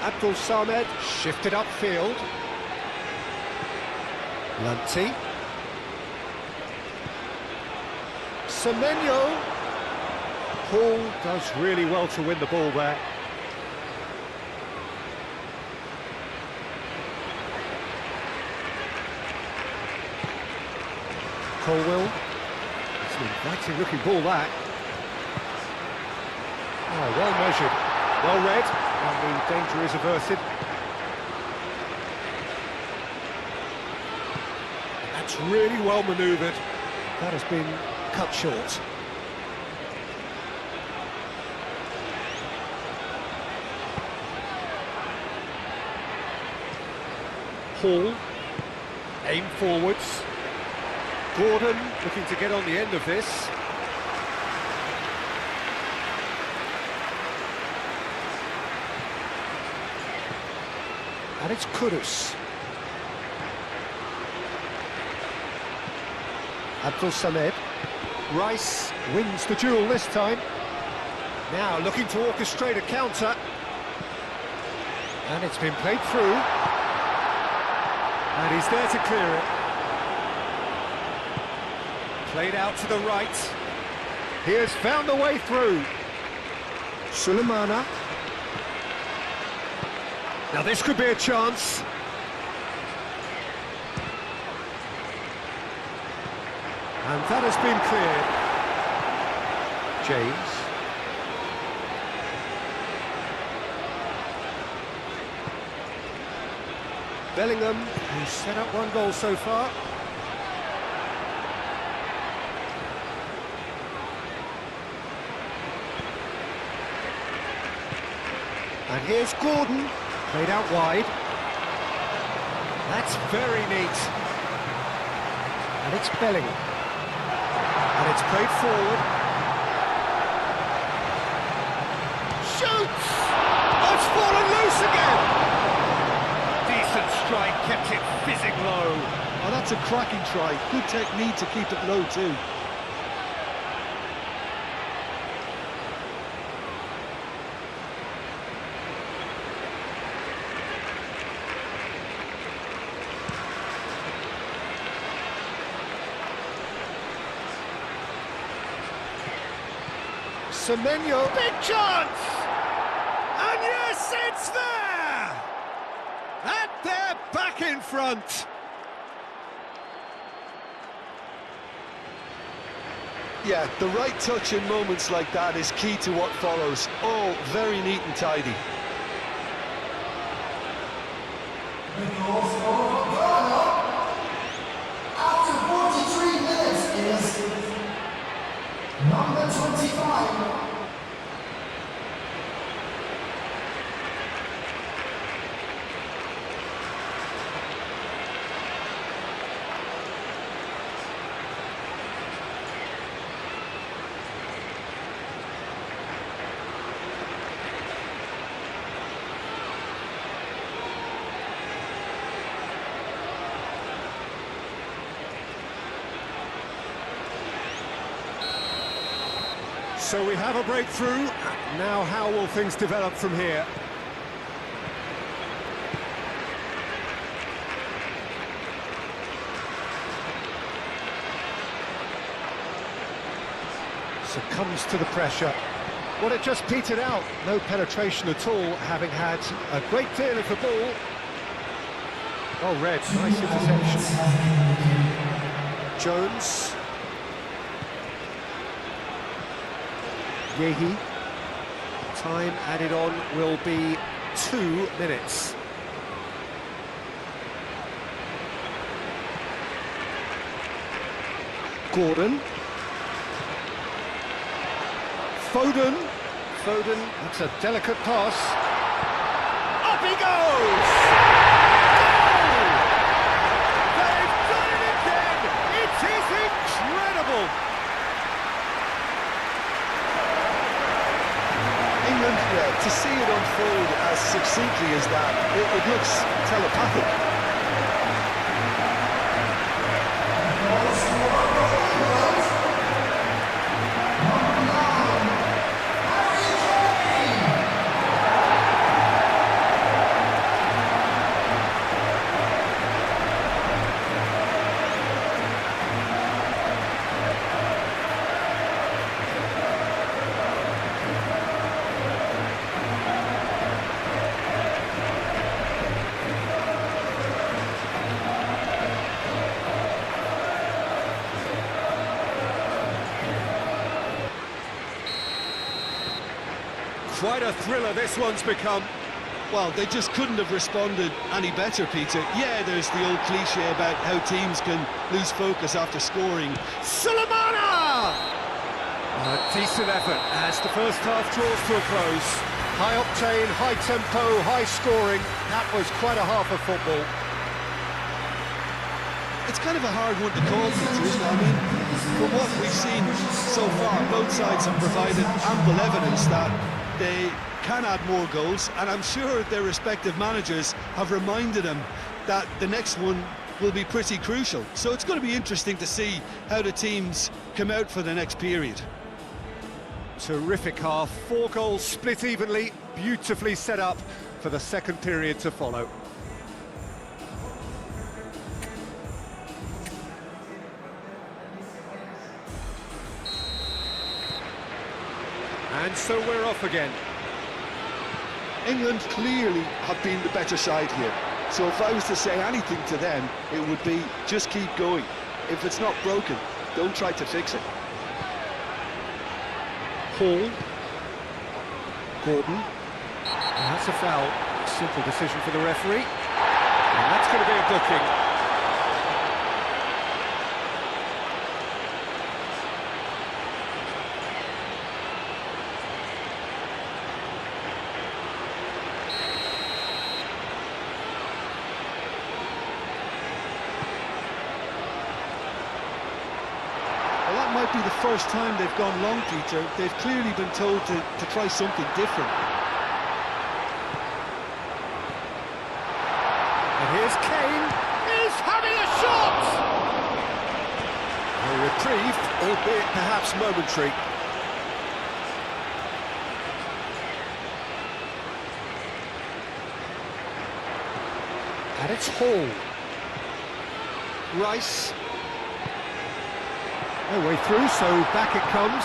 Abdul Samed shifted upfield. Lanti. Semenyo. Hall does really well to win the ball there. Colwill. It's an inviting looking ball that. Oh, well measured, well read, and the danger is averted. That's really well manoeuvred. That has been cut short. Hall, aim forwards. Gordon looking to get on the end of this. And it's Kudus. Abdul Samed. Rice wins the duel this time. Now looking to orchestrate a counter. And it's been played through. And he's there to clear it. Played out to the right. He has found a way through. Sulemana. Now this could be a chance. And that has been cleared. James. Bellingham, who's set up one goal so far. And here's Gordon, played out wide. That's very neat. And it's Bellingham. And it's played forward. Shoots! Oh, it's fallen loose again! Decent strike, kept it fizzing low. Oh, that's a cracking try. Good technique to keep it low too. Semenyo, big chance! And yes, it's there! And they're back in front! Yeah, the right touch in moments like that is key to what follows. Oh, very neat and tidy. The goal for Lombardo after 43 minutes is number 25. So we have a breakthrough. Now how will things develop from here? Succumbs to the pressure. Well, it just petered out. No penetration at all, having had a great deal of the ball. Well read, nice interception. Jones. Yehi. Time added on will be 2 minutes. Gordon. Foden. Foden, that's a delicate pass. Up he goes! Goal! They've done it again! It is incredible! England, to see it unfold as succinctly as that, it looks telepathic. Quite a thriller this one's become. Well, they just couldn't have responded any better, Peter. Yeah, there's the old cliche about how teams can lose focus after scoring. Sulemana! A decent effort as the first half draws to a close. High octane, high tempo, high scoring. That was quite a half of football. It's kind of a hard one to call, Peter, isn't it? I mean, from what we've seen so far, both sides have provided ample evidence that they can add more goals, and I'm sure their respective managers have reminded them that the next one will be pretty crucial. So it's going to be interesting to see how the teams come out for the next period. Terrific half, 4 goals split evenly, beautifully set up for the second period to follow. And so we're off again. England clearly have been the better side here. So if I was to say anything to them, it would be just keep going. If it's not broken, don't try to fix it. Hall. Gordon. And that's a foul. Simple decision for the referee. And that's going to be a booking. Well, that might be the first time they've gone long, Peter. They've clearly been told to try something different. And here's Kane. He's having a shot! A reprieve, albeit perhaps momentary. And it's Hall. Rice. No way through, so back it comes.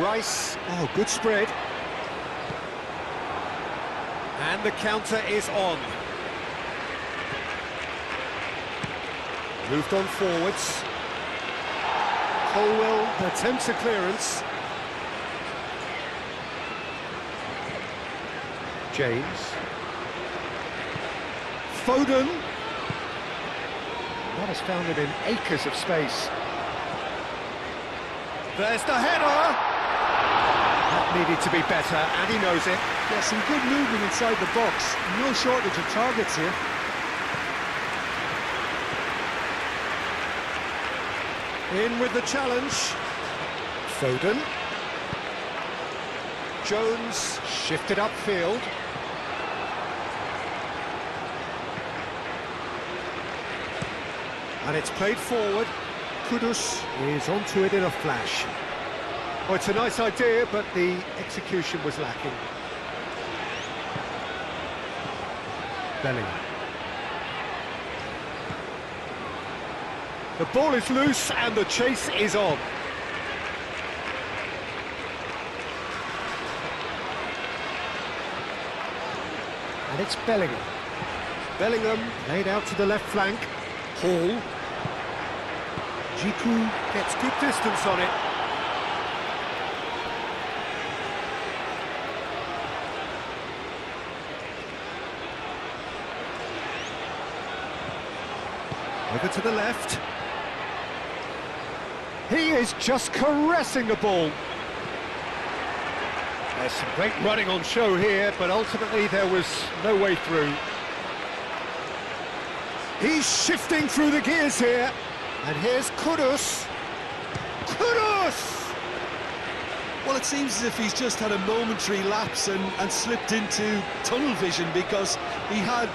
Rice, oh, good spread. And the counter is on. Moved on forwards. Colwell attempts a clearance. James. Foden. That has found it in acres of space. There's the header! That needed to be better, and he knows it. Yeah, some good movement inside the box. No shortage of targets here. In with the challenge. Foden. Jones shifted upfield. And it's played forward. Kudus is onto it in a flash. Oh, it's a nice idea, but the execution was lacking. Bellingham. The ball is loose and the chase is on. And it's Bellingham. Bellingham laid out to the left flank. Hall. Jiku gets good distance on it. Over to the left. He is just caressing the ball. There's some great running on show here, but ultimately there was no way through. He's shifting through the gears here. And here's Kudus. Kudus! Well, it seems as if he's just had a momentary lapse and slipped into tunnel vision, because he had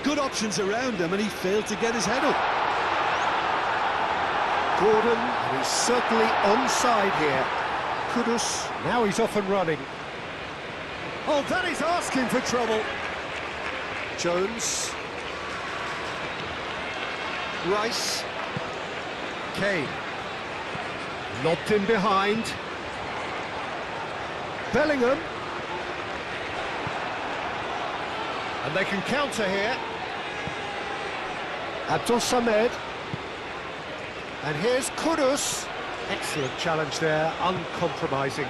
good options around him and he failed to get his head up. Gordon, and he's certainly onside here. Kudus, now he's off and running. Oh, that is asking for trouble. Jones. Rice. Kane. Lobbed in behind. Bellingham. And they can counter here. Abdul Samed. And here's Kudus. Excellent challenge there, uncompromising.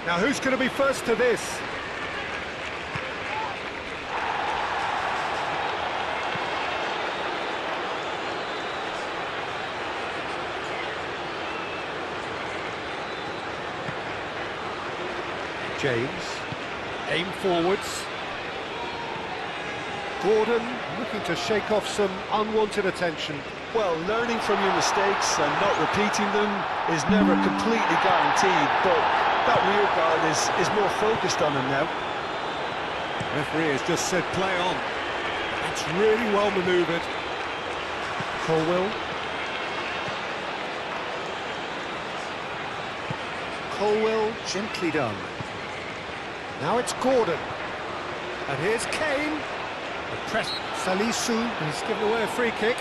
Now who's going to be first to this? James, aim forwards. Gordon looking to shake off some unwanted attention. Well, learning from your mistakes and not repeating them is never completely guaranteed, but that rear guard is more focused on him now. Referee has just said play on. That's really well manoeuvred. Colwill. Colwill, gently done. Now it's Gordon. And here's Kane. The press. Salisu, he's given away a free kick.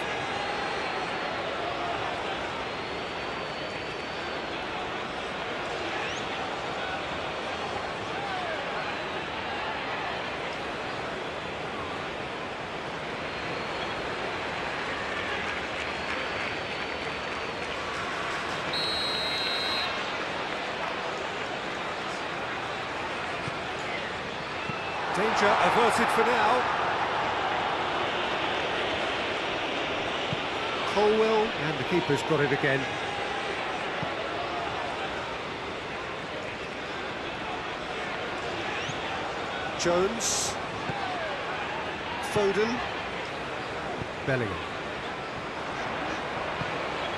Danger averted for now. Colwill, and the keeper's got it again. Jones. Foden. Bellingham.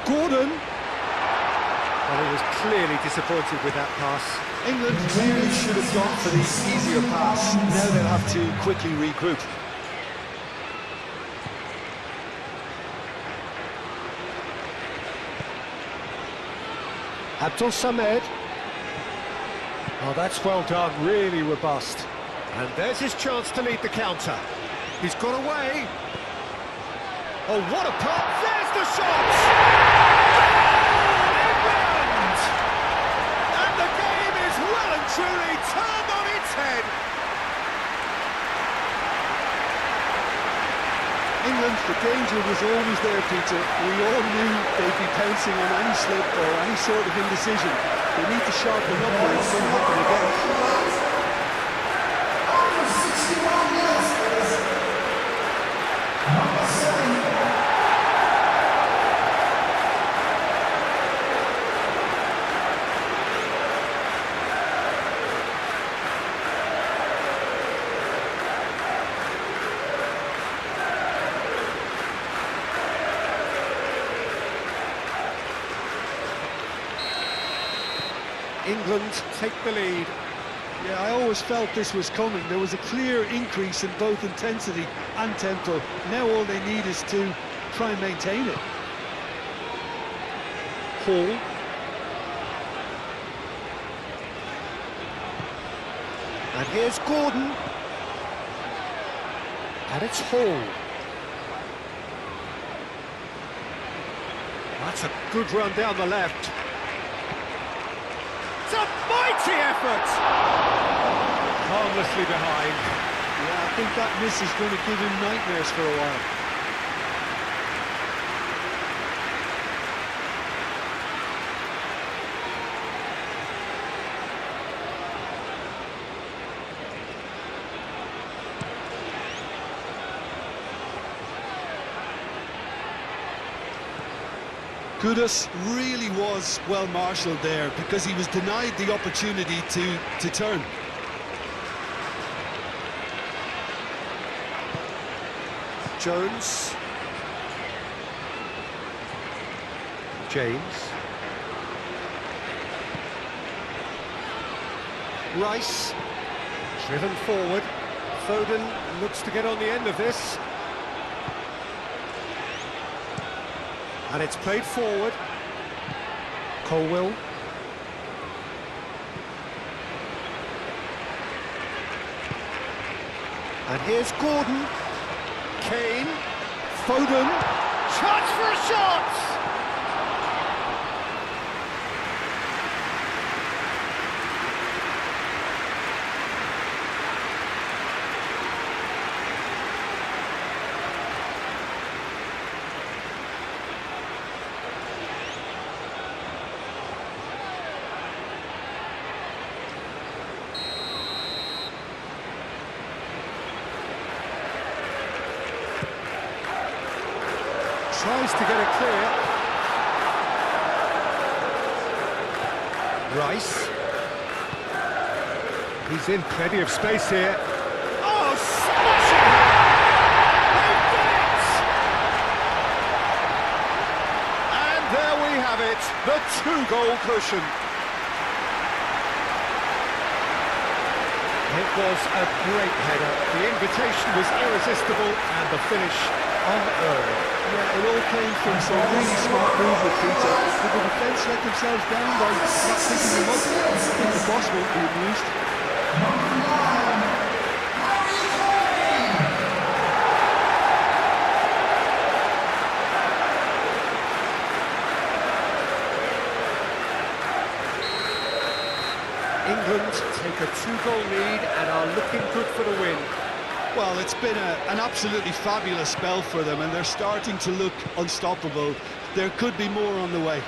Gordon. Well, he was clearly disappointed with that pass. England really should have gone for the easier pass. Now they'll have to quickly regroup. Abdul Samed. Oh, that's well done, really robust. And there's his chance to lead the counter. He's got away. Oh, what a pop! There's the shot! England! And the game is well and truly turned on its head. England, the danger was always there, Peter. We all knew they'd be pouncing on any slip or any sort of indecision. They need to sharpen up or it's going to happen again. After 61 minutes, number 7. England take the lead. Yeah, I always felt this was coming. There was a clear increase in both intensity and tempo. Now all they need is to try and maintain it. Hall. And here's Gordon. And it's Hall. That's a good run down the left. It's a mighty effort! Harmlessly behind. Yeah, I think that miss is going to give him nightmares for a while. Kudus really was well marshalled there because he was denied the opportunity to turn. Jones. James. Rice. Driven forward. Foden looks to get on the end of this. And it's played forward. Colwill. And here's Gordon. Kane. Foden. Chance for a shot! Tries to get it clear. Rice. He's in plenty of space here. Oh, smashing! They've done it! And there we have it, the two-goal cushion. It was a great header. The invitation was irresistible and the finish unearned. Yeah, it all came from some really smart movement, Peter. Did the defence let themselves down by not picking them up? I think the boss won't be amused. England take a two-goal lead and are looking good for the win. Well, it's been an absolutely fabulous spell for them, and they're starting to look unstoppable. There could be more on the way.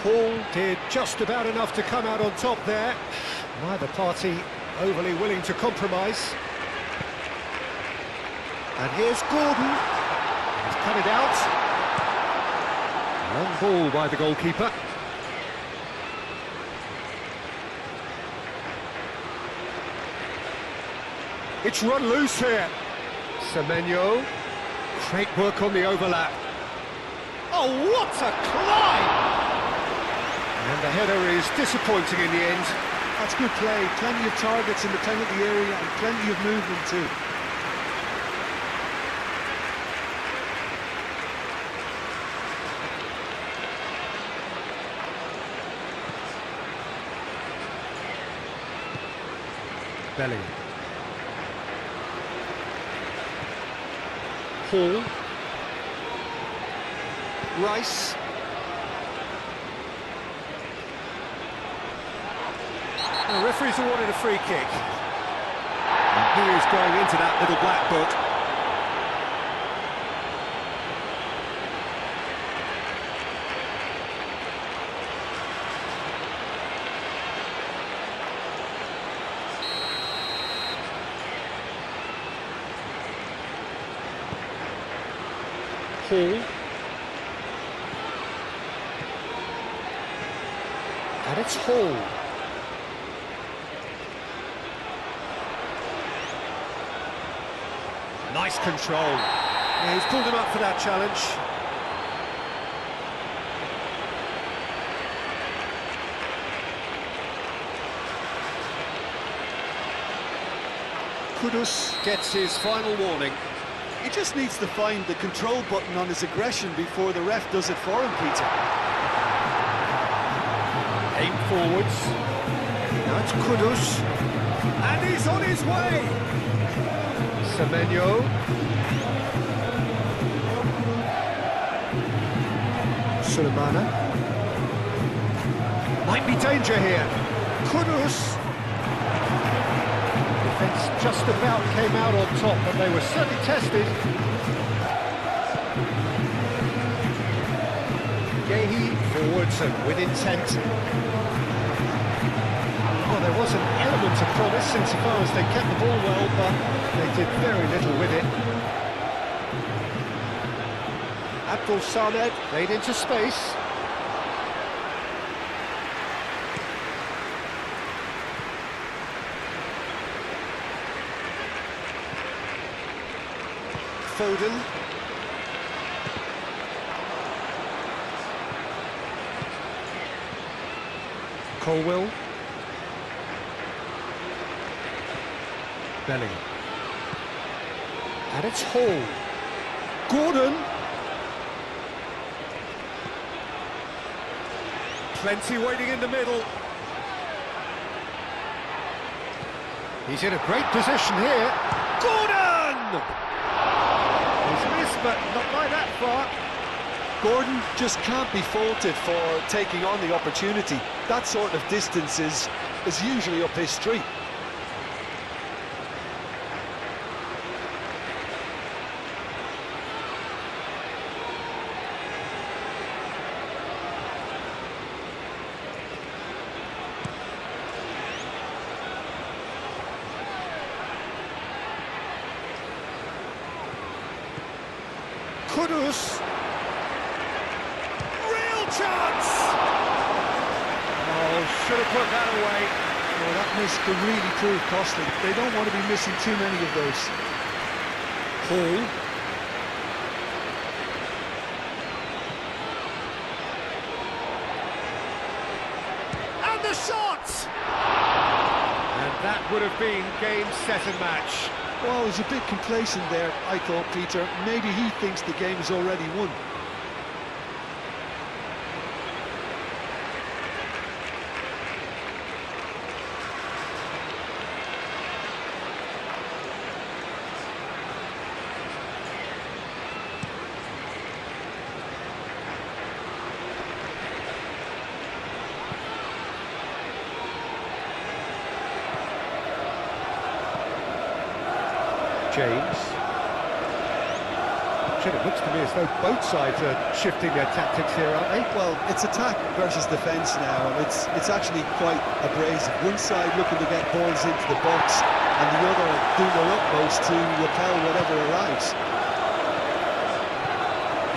Paul did just about enough to come out on top there. Neither party overly willing to compromise. And here's Gordon. He's cut it out. Long ball by the goalkeeper. It's run loose here. Semenyo. Great work on the overlap. Oh, what a climb! And the header is disappointing in the end. That's good play. Plenty of targets in the penalty area and plenty of movement too. Bellingham. Hall. Rice. The referee's awarded a free kick. And he is going into that little black book. Hall. And it's Hall. Nice control. Yeah, he's pulled him up for that challenge. Kudus Gets his final warning. He just needs to find the control button on his aggression before the ref does it for him, Peter. Aim forwards. Now it's Kudus. And he's on his way. Semenyo. Sulemana. Might be danger here. Kudus. Defence just about came out on top, but they were certainly tested. Gehi forwards and with intent. Well, there was an element of promise insofar as they kept the ball well, but they did very little with it. Abdul Samed played into space. Foden. Colwell. Bellingham. And it's Hall. Gordon. Plenty waiting in the middle. He's in a great position here. Gordon! He's missed, but not by that far. Gordon just can't be faulted for taking on the opportunity. That sort of distance is usually up his street. Kudus. Real chance! Oh, should have put that away. Well, that miss could really prove costly. They don't want to be missing too many of those. Hall. And the shot! And that would have been game, set and match. Well, he's a bit complacent there, I thought, Peter. Maybe he thinks the game is already won. James. It looks to me as though both sides are shifting their tactics here, aren't they? Well, it's attack versus defence now, and it's actually quite abrasive. One side looking to get balls into the box, and the other doing their utmost to repel whatever arrives.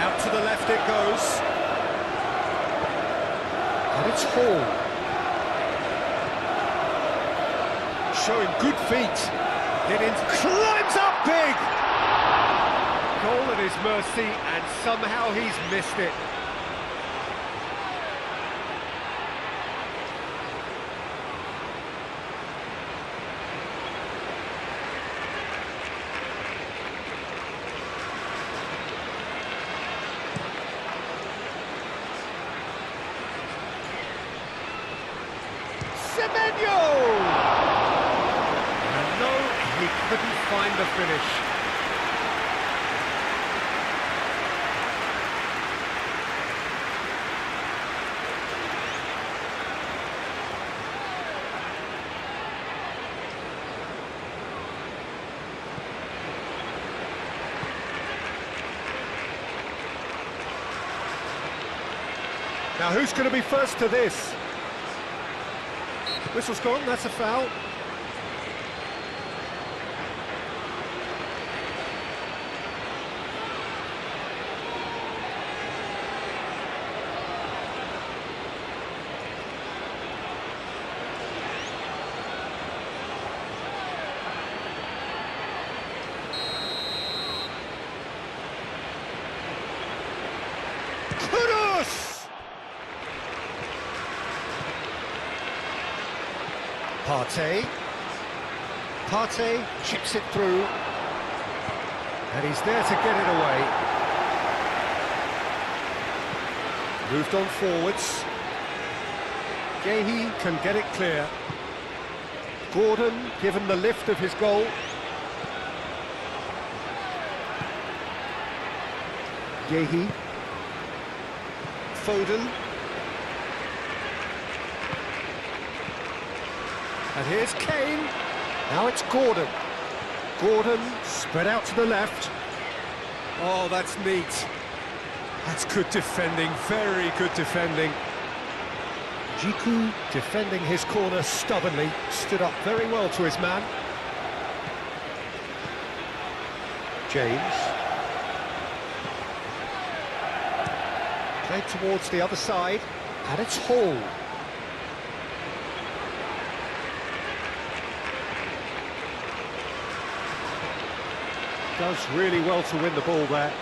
Out to the left it goes. And it's Hall. Showing good feet. Climbs up big! Goal at his mercy, and somehow he's missed it. Semenyo! He couldn't find the finish. Now who's going to be first to this? Whistle's gone, that's a foul. Kudus! Partey chips it through, and he's there to get it away. Moved on forwards. Gehi can get it clear. Gordon given the lift of his goal. Gehi. Foden. And here's Kane. Now it's Gordon. Gordon spread out to the left. Oh, that's neat. That's good defending, very good defending. Jiku defending his corner stubbornly, stood up very well to his man. James. Played towards the other side, and it's Hall. Does really well to win the ball there.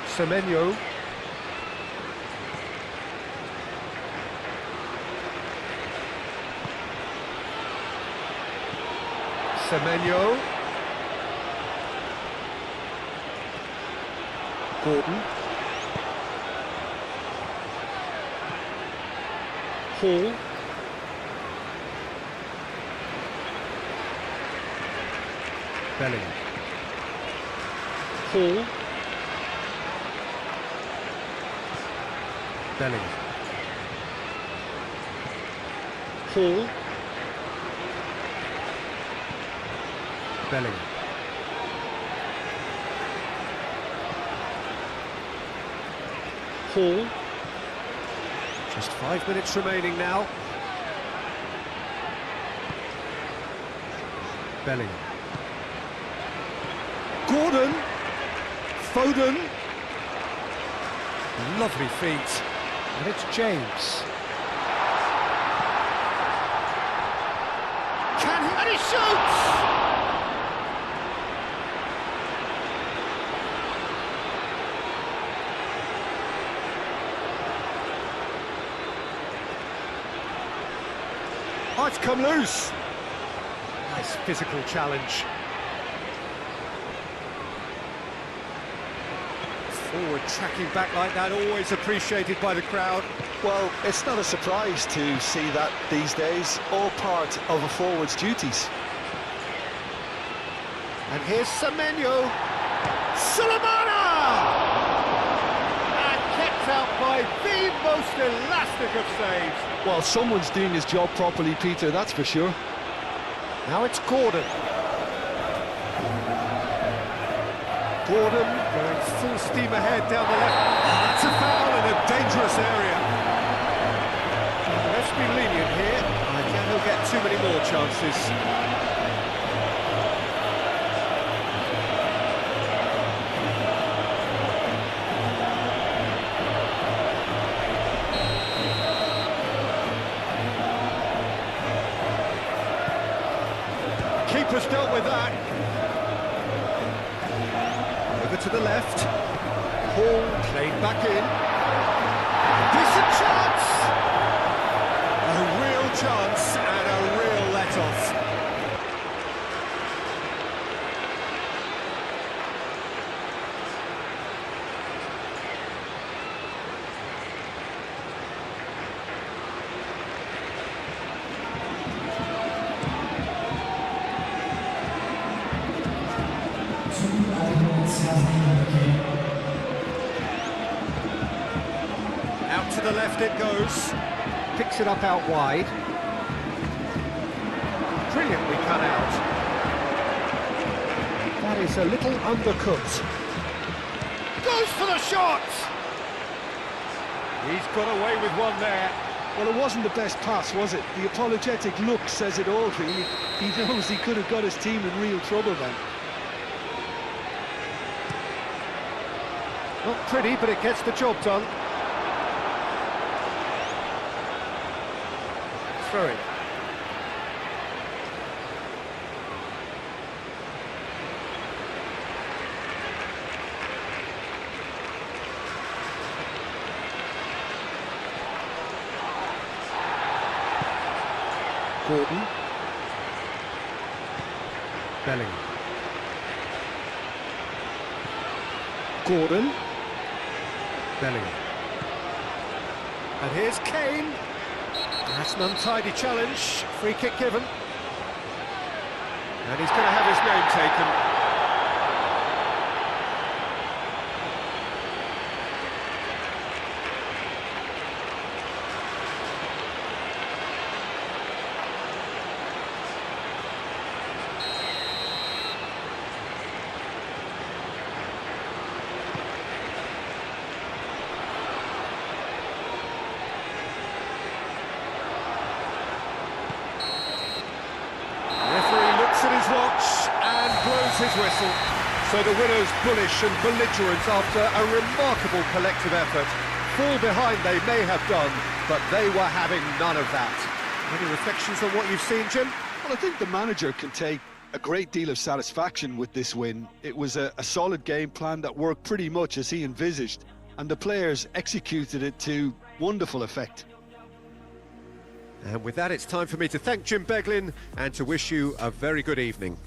Semenyo. Semenyo. Gordon. Hall. Bellingham. Hall. Bellingham. Hall. Bellingham. Hall. Just 5 minutes remaining now. Bellingham. Gordon. Foden. Lovely feet. And it's James. Can he? And he shoots! Oh, it's come loose. Nice physical challenge. Forward tracking back like that, always appreciated by the crowd. Well, it's not a surprise to see that these days, all part of a forward's duties. And here's Semenyo. Sulemana! And kept out by the most elastic of saves. Well, someone's doing his job properly, Peter, that's for sure. Now it's Gordon. Gordon going full steam ahead down the left. That's a foul in a dangerous area. Let's be lenient here. I doubt he'll get too many more chances. Keeper's dealt with that. To the left, Hall played back in. Decent chance! A real chance and a real let-off. Out to the left it goes. Picks it up out wide. Brilliantly cut out. That is a little undercooked. Goes for the shot! He's got away with one there. Well, it wasn't the best pass, was it? The apologetic look says it all, really. He knows he could have got his team in real trouble then. Not pretty, but it gets the job done. Throw it. Gordon. Bellingham. Gordon. Bellingham. And here's Kane. That's an untidy challenge. Free kick given. And he's going to have his name taken. whistle. So the winners bullish and belligerent after a remarkable collective effort. Fall behind they may have done, but they were having none of that. Any reflections on what you've seen, Jim? Well, I think the manager can take a great deal of satisfaction with this win. It was a solid game plan that worked pretty much as he envisaged, and the players executed it to wonderful effect. And with that, it's time for me to thank Jim Beglin and to wish you a very good evening.